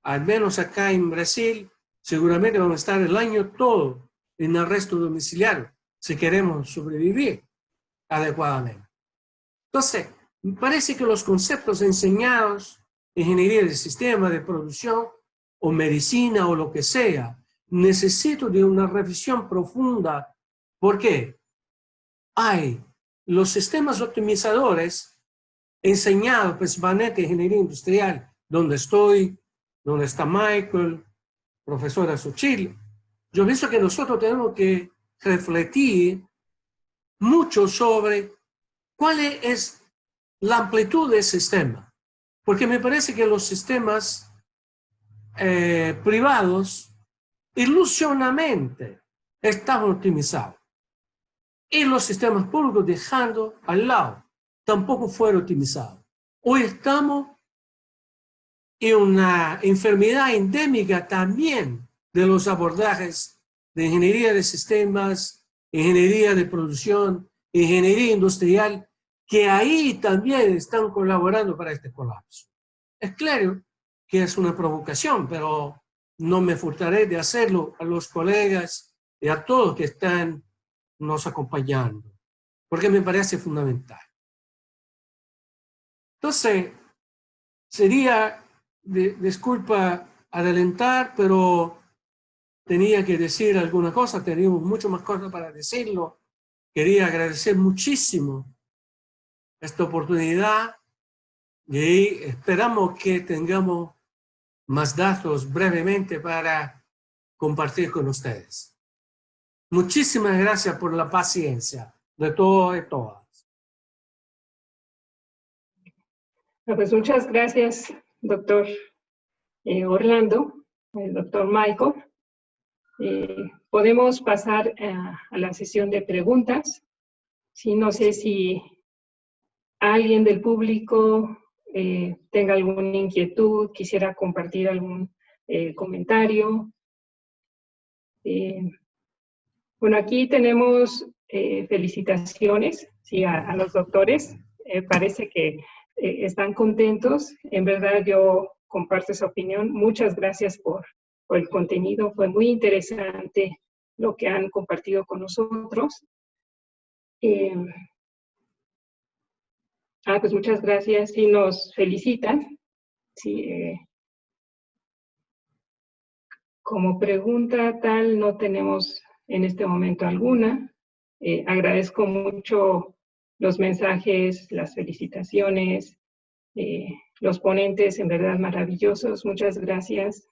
al menos acá en Brasil, seguramente vamos a estar el año todo en arresto domiciliario si queremos sobrevivir adecuadamente. Entonces, me parece que los conceptos enseñados en ingeniería de sistema, de producción o medicina o lo que sea, necesito de una revisión profunda. ¿Por qué? Hay los sistemas optimizadores enseñados principalmente en ingeniería industrial, donde estoy, donde está Michael, profesora Xochitl. Yo pienso que nosotros tenemos que refletir mucho sobre cuál es la amplitud del sistema, porque me parece que los sistemas privados ilusionamente están optimizados y los sistemas públicos dejando al lado tampoco fueron optimizados. Hoy estamos en una enfermedad endémica también de los abordajes de ingeniería de sistemas, ingeniería de producción, ingeniería industrial, que ahí también están colaborando para este colapso. Es claro que es una provocación, pero no me furtaré de hacerlo a los colegas y a todos que están nos acompañando, porque me parece fundamental. Entonces, sería, disculpa adelantar, pero tenía que decir alguna cosa, teníamos mucho más cosas para decirlo. Quería agradecer muchísimo esta oportunidad y esperamos que tengamos más datos brevemente para compartir con ustedes. Muchísimas gracias por la paciencia de todos y todas. Pues muchas gracias, doctor Orlando, doctor Michael. Podemos pasar a la sesión de preguntas. Sí, no sé si alguien del público tenga alguna inquietud, quisiera compartir algún comentario. Bueno, aquí tenemos felicitaciones, sí, a los doctores. Parece que están contentos. En verdad, yo comparto esa opinión. Muchas gracias por el contenido. Fue muy interesante lo que han compartido con nosotros. Pues muchas gracias. Sí, nos felicitan. Sí, como pregunta tal, no tenemos en este momento alguna. Agradezco mucho los mensajes, las felicitaciones, los ponentes en verdad maravillosos. Muchas gracias.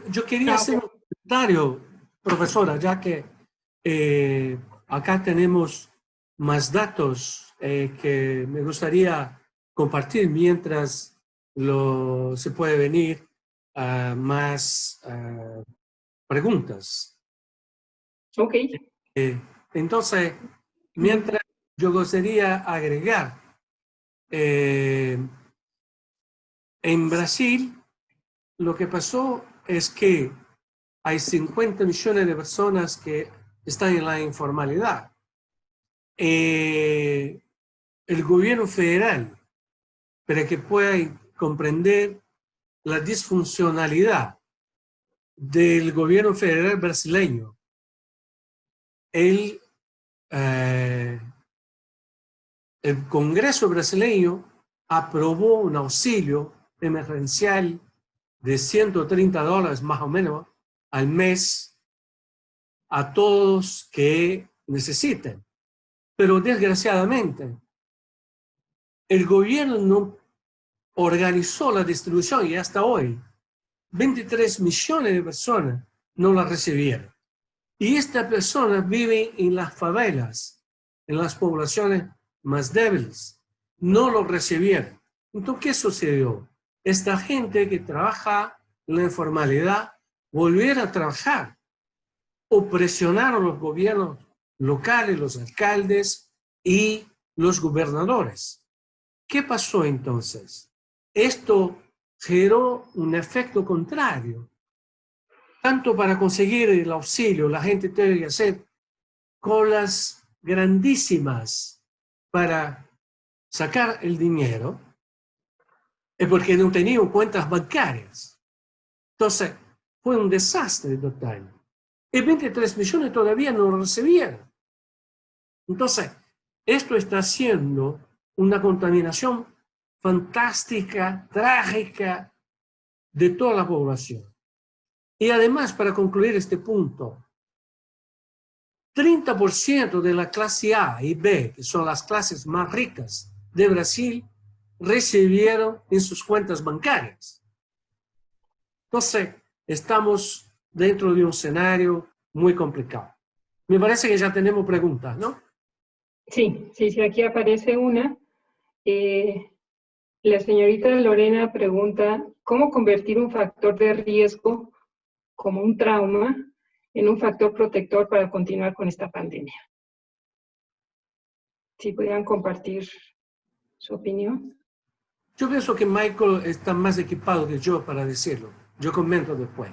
Yo quería hacer un comentario, profesora, ya que acá tenemos más datos que me gustaría compartir mientras se puede venir a más preguntas. Ok. Entonces, mientras yo gustaría agregar, en Brasil lo que pasó es que hay 50 millones de personas que están en la informalidad. El gobierno federal, para que pueda comprender la disfuncionalidad del gobierno federal brasileño, el Congreso brasileño aprobó un auxilio emergencial de $130 más o menos al mes a todos que necesiten. Pero desgraciadamente, el gobierno no organizó la distribución y hasta hoy 23 millones de personas no la recibieron. Y estas personas viven en las favelas, en las poblaciones más débiles. No lo recibieron. Entonces, ¿qué sucedió? Esta gente que trabaja en la informalidad volvieron a trabajar o presionaron los gobiernos locales, los alcaldes y los gobernadores. ¿Qué pasó entonces? Esto generó un efecto contrario. Tanto para conseguir el auxilio, la gente tiene que hacer colas grandísimas para sacar el dinero, es porque no tenían cuentas bancarias. Entonces, fue un desastre total. Y 23 millones todavía no lo recibieron. Entonces, esto está haciendo una contaminación fantástica, trágica de toda la población. Y además, para concluir este punto, 30% de la clase A y B, que son las clases más ricas de Brasil, recibieron en sus cuentas bancarias. Entonces, estamos dentro de un escenario muy complicado. Me parece que ya tenemos preguntas, ¿no? Sí, aquí aparece una. La señorita Lorena pregunta, ¿cómo convertir un factor de riesgo como un trauma en un factor protector para continuar con esta pandemia? Si pudieran compartir su opinión. Yo pienso que Michael está más equipado que yo para decirlo. Yo comento después.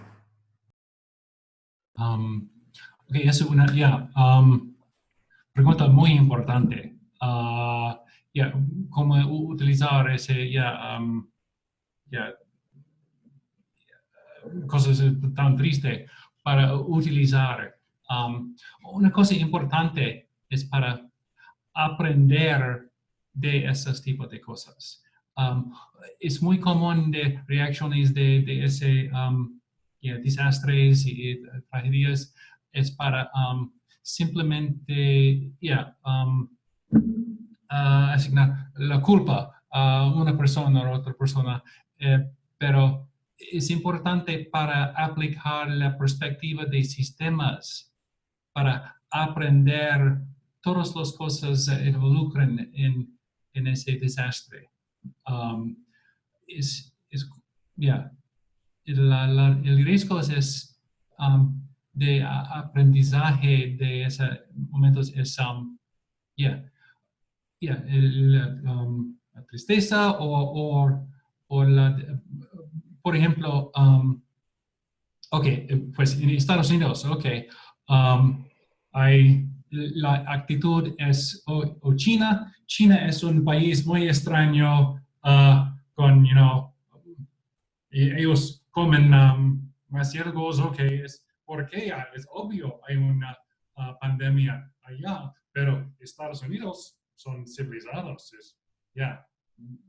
Ok, es una pregunta muy importante. ¿Cómo utilizar ese, cosas tan tristes para utilizar? Una cosa importante es para aprender de esos tipos de cosas. Es muy común de reacciones de ese desastres y tragedias, es para simplemente asignar la culpa a una persona o otra persona, pero es importante para aplicar la perspectiva de sistemas, para aprender todas las cosas que involucran en ese desastre. El riesgo es de aprendizaje de esos momentos es la tristeza o la, por ejemplo, pues en Estados Unidos, hay la actitud es o China es un país muy extraño con, ellos comen más ciervos, ¿por qué? Es obvio, hay una pandemia allá, pero Estados Unidos son civilizados,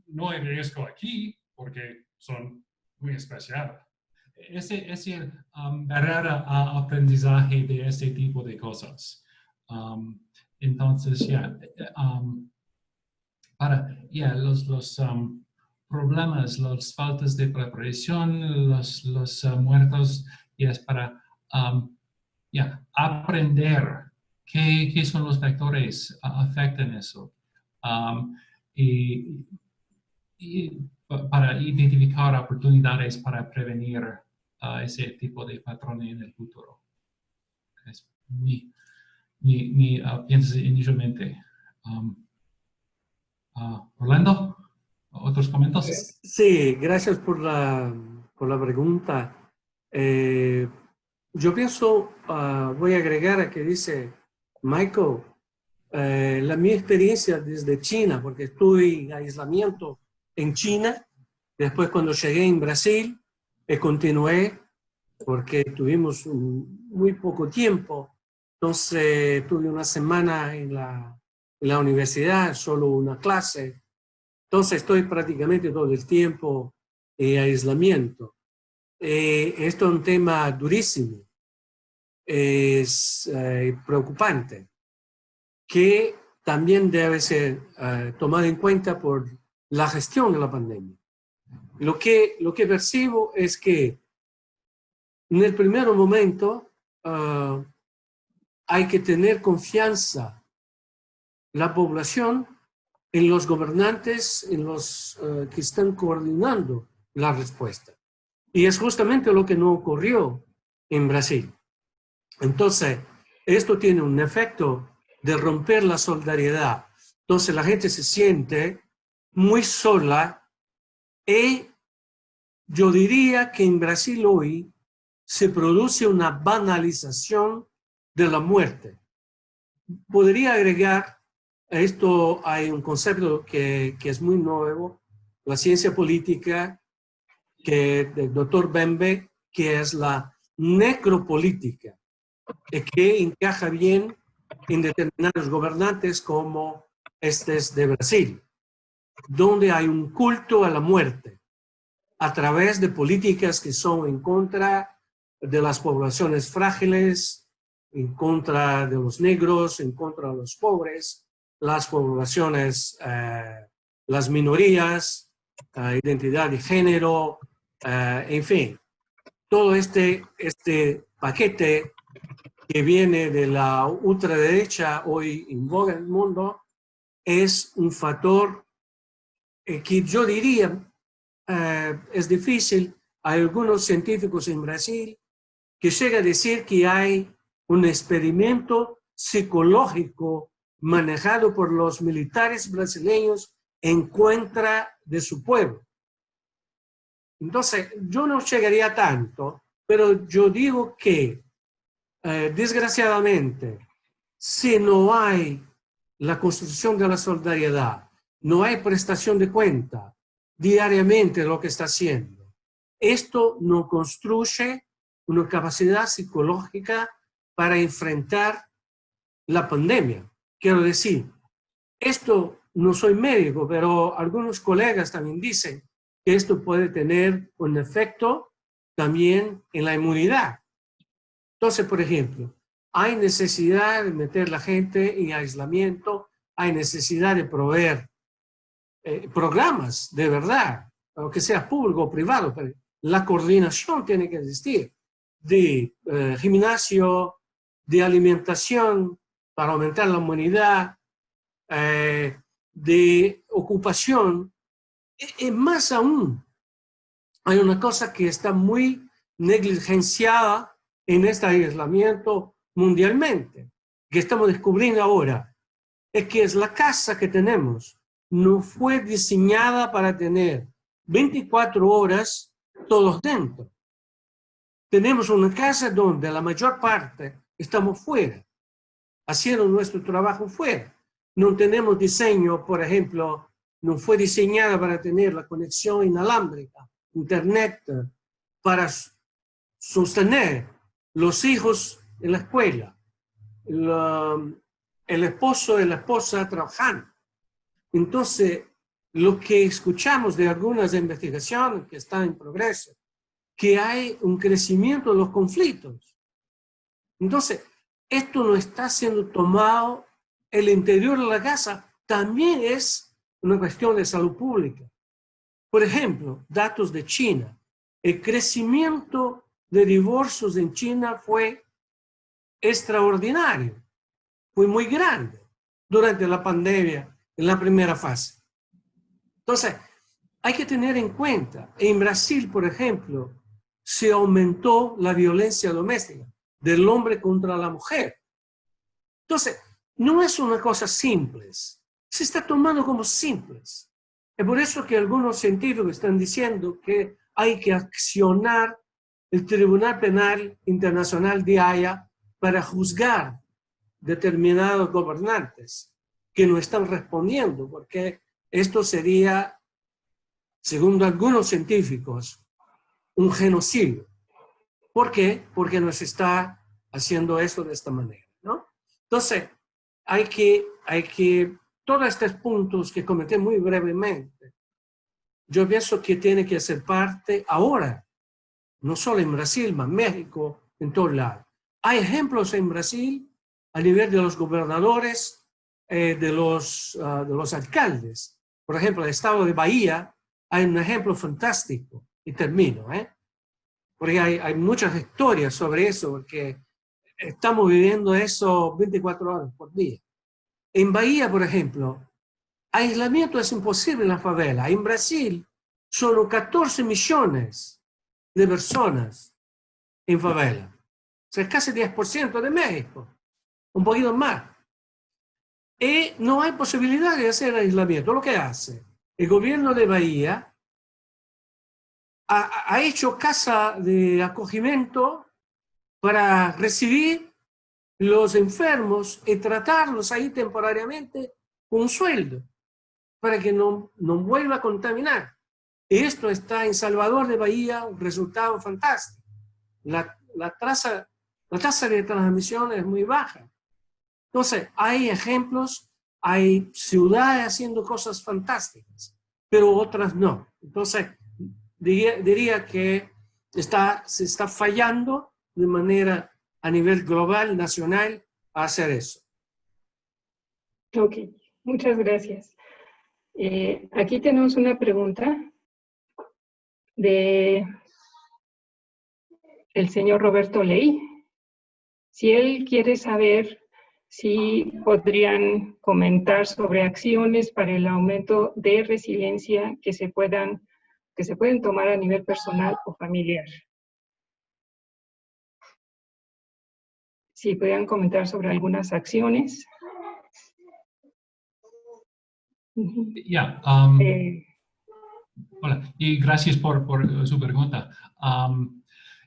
no hay riesgo aquí porque son muy especiales. ese es el barrera a aprendizaje de este tipo de cosas. Entonces, los problemas, las faltas de preparación, los muertos, es para aprender qué son los factores que afectan eso. Y para identificar oportunidades para prevenir ese tipo de patrones en el futuro. Es mi pienso inicialmente. Orlando, ¿otros comentarios? Sí, gracias por la pregunta. Yo pienso, voy a agregar a que dice Michael, mi experiencia desde China, porque estuve en aislamiento en China, después cuando llegué en Brasil, continué porque tuvimos muy poco tiempo, entonces tuve una semana en la universidad, solo una clase, entonces estoy prácticamente todo el tiempo en aislamiento. Esto es un tema durísimo, es preocupante, que también debe ser tomado en cuenta por la gestión de la pandemia. Lo que percibo es que en el primer momento hay que tener confianza la población en los gobernantes, en los que están coordinando la respuesta. Y es justamente lo que no ocurrió en Brasil. Entonces, esto tiene un efecto de romper la solidaridad. Entonces, la gente se siente muy sola y yo diría que en Brasil hoy se produce una banalización de la muerte. Podría agregar a esto, hay un concepto que es muy nuevo, la ciencia política, del doctor Bembe, que es la necropolítica, que encaja bien en determinados gobernantes como este es de Brasil, donde hay un culto a la muerte a través de políticas que son en contra de las poblaciones frágiles, en contra de los negros, en contra de los pobres, las poblaciones, las minorías, identidad de género, en fin, todo este paquete que viene de la ultraderecha hoy en boga en el mundo es un factor que yo diría es difícil. Hay algunos científicos en Brasil que llegan a decir que hay un experimento psicológico manejado por los militares brasileños en contra de su pueblo. Entonces, yo no llegaría tanto, pero yo digo que, desgraciadamente, si no hay la construcción de la solidaridad, no hay prestación de cuenta diariamente de lo que está haciendo, esto no construye una capacidad psicológica para enfrentar la pandemia. Quiero decir, esto no soy médico, pero algunos colegas también dicen que esto puede tener un efecto también en la inmunidad. Entonces, por ejemplo, hay necesidad de meter a la gente en aislamiento, hay necesidad de proveer programas de verdad, aunque sea público o privado, pero la coordinación tiene que existir de gimnasio, de alimentación para aumentar la inmunidad, de ocupación. Y más aún, hay una cosa que está muy negligenciada en este aislamiento mundialmente, que estamos descubriendo ahora, es que es la casa que tenemos no fue diseñada para tener 24 horas todos dentro. Tenemos una casa donde la mayor parte estamos fuera, haciendo nuestro trabajo fuera. No tenemos diseño, por ejemplo, no fue diseñada para tener la conexión inalámbrica, internet, para sostener los hijos en la escuela, el esposo y la esposa trabajando. Entonces, lo que escuchamos de algunas investigaciones que están en progreso que hay un crecimiento de los conflictos. Entonces, esto no está siendo tomado, el interior de la casa también es una cuestión de salud pública. Por ejemplo, datos de China. El crecimiento de divorcios en China fue extraordinario, fue muy grande durante la pandemia, en la primera fase. Entonces, hay que tener en cuenta, en Brasil, por ejemplo, se aumentó la violencia doméstica del hombre contra la mujer. Entonces, no es una cosa simple, se está tomando como simples. Es por eso que algunos científicos están diciendo que hay que accionar el Tribunal Penal Internacional de Haya para juzgar determinados gobernantes que no están respondiendo, porque esto sería, según algunos científicos, un genocidio. ¿Por qué? Porque nos está haciendo esto de esta manera, ¿no? Entonces, hay que todos estos puntos que comenté muy brevemente, yo pienso que tiene que ser parte ahora, no solo en Brasil, pero en México, en todos lados. Hay ejemplos en Brasil a nivel de los gobernadores, de los alcaldes. Por ejemplo, el estado de Bahía hay un ejemplo fantástico, y termino, porque hay muchas historias sobre eso, porque estamos viviendo eso 24 horas por día. En Bahía, por ejemplo, aislamiento es imposible en la favela. En Brasil, solo 14 millones de personas en favela. O sea, es casi 10% de México, un poquito más. Y no hay posibilidad de hacer aislamiento. Lo que hace el gobierno de Bahía ha hecho casa de acogimiento para recibir los enfermos y tratarlos ahí temporariamente con un sueldo para que no vuelva a contaminar. Y esto está en Salvador de Bahía, un resultado fantástico. La tasa de transmisión es muy baja. Entonces, hay ejemplos, hay ciudades haciendo cosas fantásticas, pero otras no. Entonces, diría que se está fallando de manera a nivel global, nacional, a hacer eso. Ok, muchas gracias. Aquí tenemos una pregunta de el señor Roberto Ley. Si él quiere saber si podrían comentar sobre acciones para el aumento de resiliencia que se pueden tomar a nivel personal o familiar. Si pudieran comentar sobre algunas acciones. Ya, hola, y gracias por su pregunta.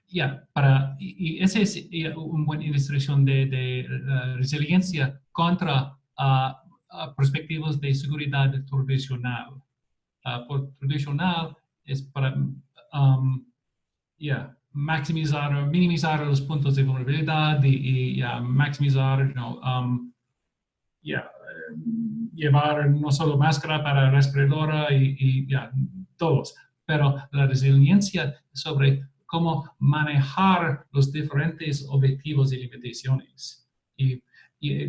Y esa es una buena ilustración de resiliencia contra perspectivas de seguridad tradicional. Tradicional es para minimizar los puntos de vulnerabilidad y maximizar, llevar no solo máscara para respiradora y todos, pero la resiliencia sobre cómo manejar los diferentes objetivos y limitaciones. Y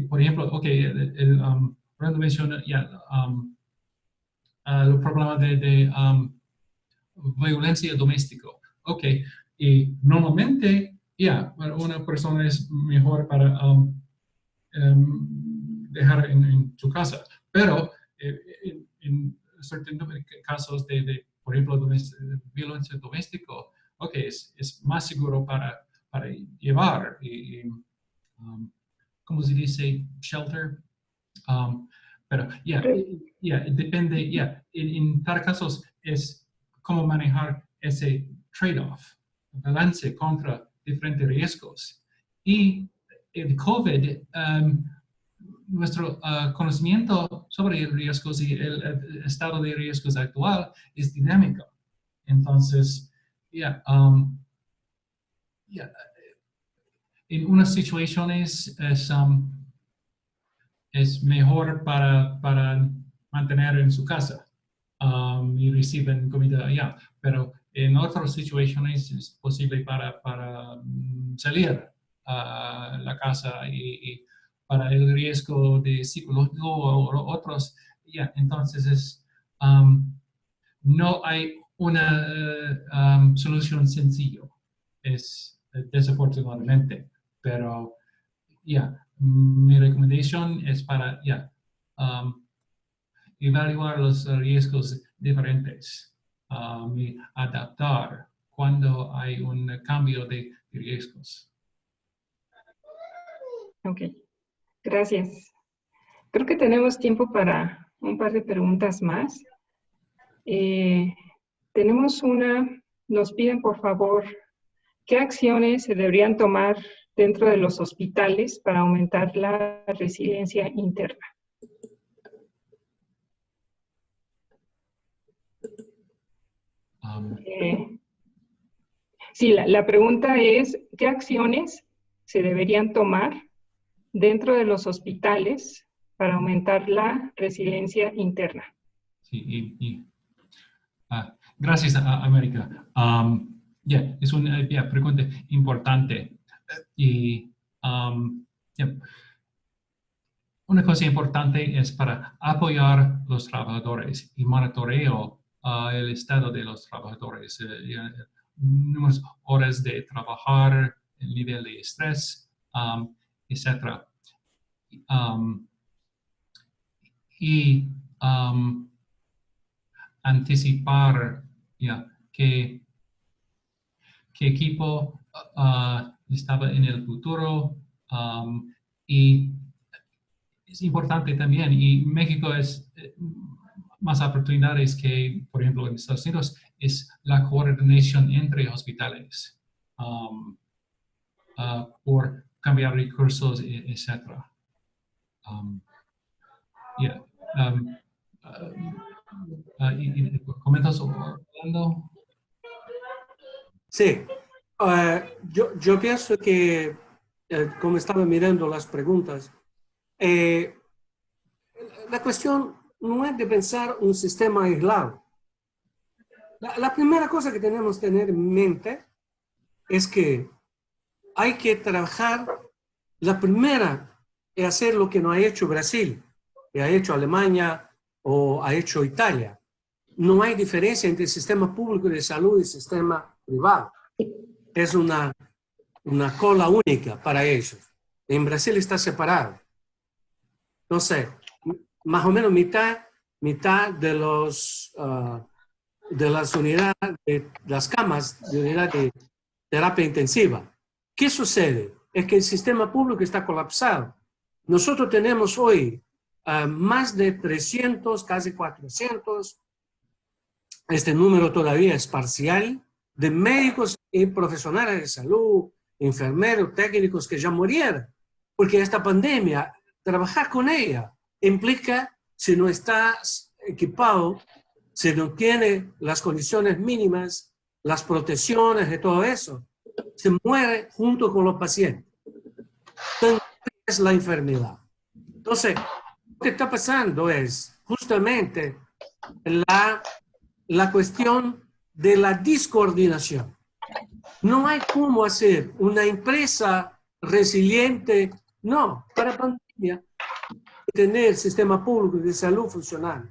por ejemplo, Brenda menciona el problema de violencia doméstica. Ok, y normalmente, una persona es mejor para dejar en su casa, pero en ciertos casos por ejemplo, violencia doméstica, ok, es más seguro para llevar, ¿cómo se dice? Shelter. Pero, depende, en cada caso es cómo manejar ese trade-off, balance contra diferentes riesgos. Y el COVID, nuestro conocimiento sobre riesgos y el estado de riesgos actual es dinámico. Entonces, en unas situaciones es mejor para mantener en su casa y reciben comida allá, pero en otras situaciones es posible para salir a la casa y para el riesgo de psicológico o otros. Entonces no hay una solución sencilla, desafortunadamente, pero mi recomendación es para evaluar los riesgos diferentes y adaptar cuando hay un cambio de riesgos. Ok, gracias. Creo que tenemos tiempo para un par de preguntas más. Tenemos nos piden por favor, ¿qué acciones se deberían tomar dentro de los hospitales para aumentar la resiliencia interna? Sí, la pregunta es, ¿qué acciones se deberían tomar dentro de los hospitales para aumentar la resiliencia interna? Sí, gracias, América. Es una pregunta importante. Y una cosa importante es para apoyar a los trabajadores y monitoreo el estado de los trabajadores, números horas de trabajar, el nivel de estrés, etc. Anticipar qué equipo estaba en el futuro y es importante también, y México es más oportunidades que, por ejemplo, en Estados Unidos, es la coordinación entre hospitales por cambiar recursos, etc. ¿Comentas, Orlando? Sí, yo pienso que, como estaba mirando las preguntas, la cuestión no es de pensar un sistema aislado. La primera cosa que tenemos que tener en mente es que hay que trabajar, la primera es hacer lo que no ha hecho Brasil, que ha hecho Alemania o ha hecho Italia. No hay diferencia entre el sistema público de salud y el sistema privado. Es una cola única para ellos. En Brasil está separado. Entonces, más o menos mitad de las unidades, de las camas de unidad de terapia intensiva. ¿Qué sucede? Es que el sistema público está colapsado. Nosotros tenemos hoy más de 300, casi 400, este número todavía es parcial, de médicos y profesionales de salud, enfermeros, técnicos que ya murieron, porque esta pandemia, trabajar con ella implica, si no estás equipado, si no tiene las condiciones mínimas, las protecciones y todo eso, se muere junto con los pacientes. Entonces, es la enfermedad. Entonces, lo que está pasando es justamente la cuestión de la discoordinación. No hay cómo hacer una empresa resiliente, no, para pandemia, tener el sistema público de salud funcionando.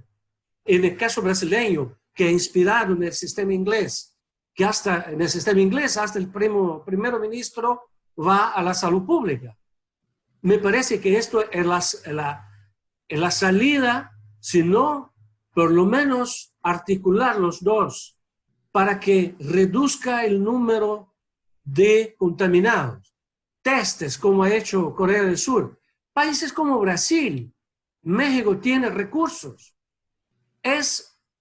En el caso brasileño, que ha inspirado en el sistema inglés, que hasta en el sistema inglés, hasta el primer ministro va a la salud pública. Me parece que esto es la salida, si no, por lo menos articular los dos para que reduzca el número de contaminados. Testes, como ha hecho Corea del Sur. Países como Brasil, México tiene recursos.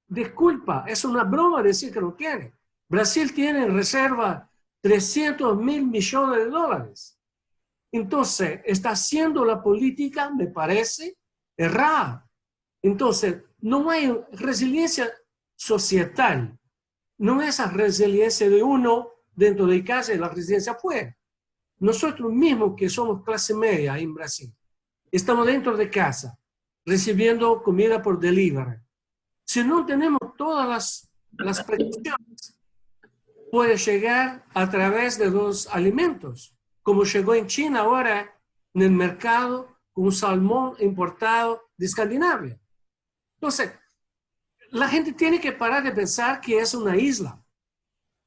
Disculpa, es una broma decir que no tiene. Brasil tiene en reserva 300.000 millones de dólares. Entonces, está haciendo la política, me parece, errada. Entonces, no hay resiliencia societal. No es la resiliencia de uno dentro de casa y la resiliencia afuera. Nosotros mismos que somos clase media en Brasil, estamos dentro de casa, recibiendo comida por delivery. Si no tenemos todas las precauciones, puede llegar a través de los alimentos, como llegó en China ahora en el mercado un salmón importado de Escandinavia. Entonces, la gente tiene que parar de pensar que es una isla.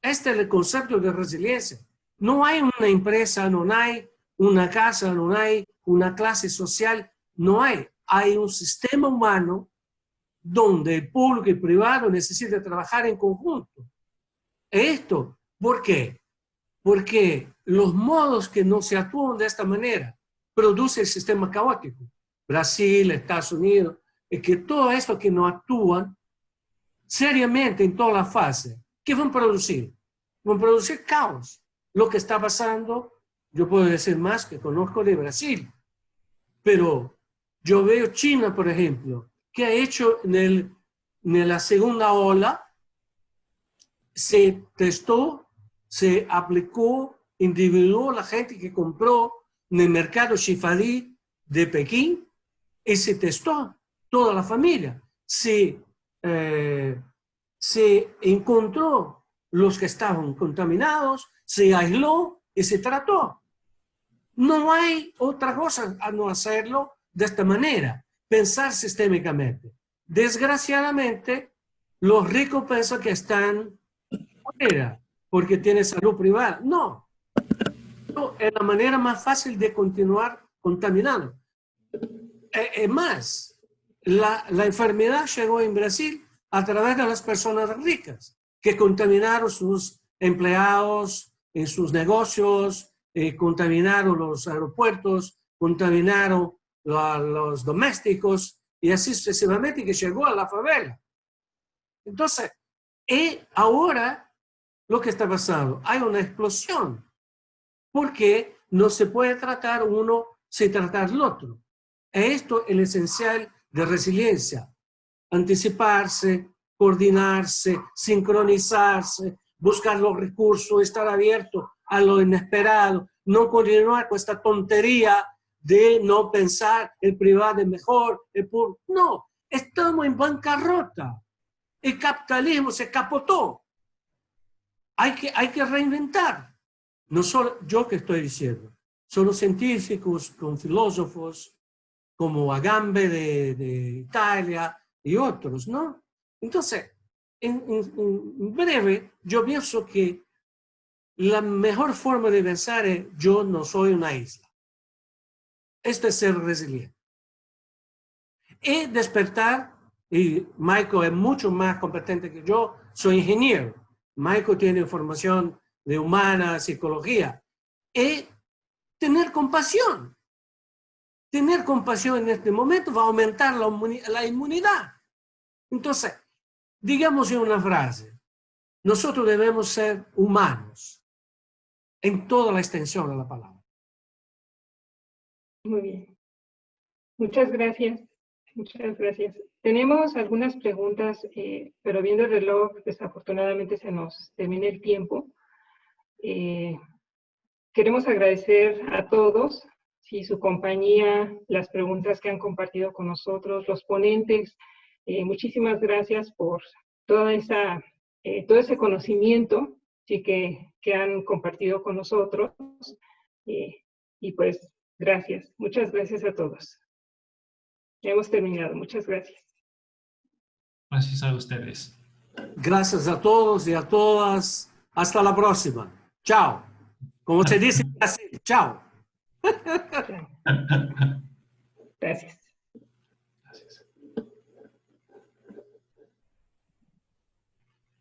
Este es el concepto de resiliencia. No hay una empresa, no hay una casa, no hay una clase social, no hay. Hay un sistema humano donde el público y el privado necesitan trabajar en conjunto. Esto, ¿por qué? Porque los modos que no se actúan de esta manera produce el sistema caótico. Brasil, Estados Unidos, es que todo esto que no actúan seriamente en toda la fase, ¿qué van a producir? Van a producir caos. Lo que está pasando, yo puedo decir más que conozco de Brasil, pero yo veo China, por ejemplo, que ha hecho en la segunda ola, se testó, se aplicó, individuó la gente que compró en el mercado Xifadí de Pekín y se testó toda la familia. Se encontró los que estaban contaminados, se aisló y se trató. No hay otra cosa a no hacerlo de esta manera, pensar sistémicamente. Desgraciadamente, los ricos piensan que están fuera porque tienen salud privada. No, es la manera más fácil de continuar contaminando. Es más, la enfermedad llegó en Brasil a través de las personas ricas que contaminaron sus empleados en sus negocios, contaminaron los aeropuertos, contaminaron los domésticos y así sucesivamente que llegó a la favela. Entonces, ahora lo que está pasando, hay una explosión porque no se puede tratar uno sin tratar el otro. Esto es el esencial de resiliencia. Anticiparse, coordinarse, sincronizarse, buscar los recursos, estar abierto a lo inesperado, no continuar con esta tontería de no pensar el privado es mejor, el público. No, estamos en bancarrota. El capitalismo se capotó. Hay que reinventar. No solo yo que estoy diciendo, son los científicos, con filósofos como Agamben de Italia y otros, ¿no? Entonces, en breve, yo pienso que la mejor forma de pensar es yo no soy una isla. Esto es ser resiliente. Y despertar, y Michael es mucho más competente que yo, soy ingeniero. Michael tiene formación de humana, psicología. Y tener compasión. Tener compasión en este momento va a aumentar la inmunidad. Entonces, digamos en una frase, nosotros debemos ser humanos en toda la extensión de la palabra. Muy bien. Muchas gracias. Muchas gracias. Tenemos algunas preguntas, pero viendo el reloj, desafortunadamente se nos termina el tiempo. Queremos agradecer a todos su compañía, las preguntas que han compartido con nosotros, los ponentes. Muchísimas gracias por todo ese conocimiento que han compartido con nosotros. Y pues, gracias. Muchas gracias a todos. Hemos terminado. Muchas gracias. Gracias a ustedes. Gracias a todos y a todas. Hasta la próxima. Chao. Como se dice así, chao. Gracias.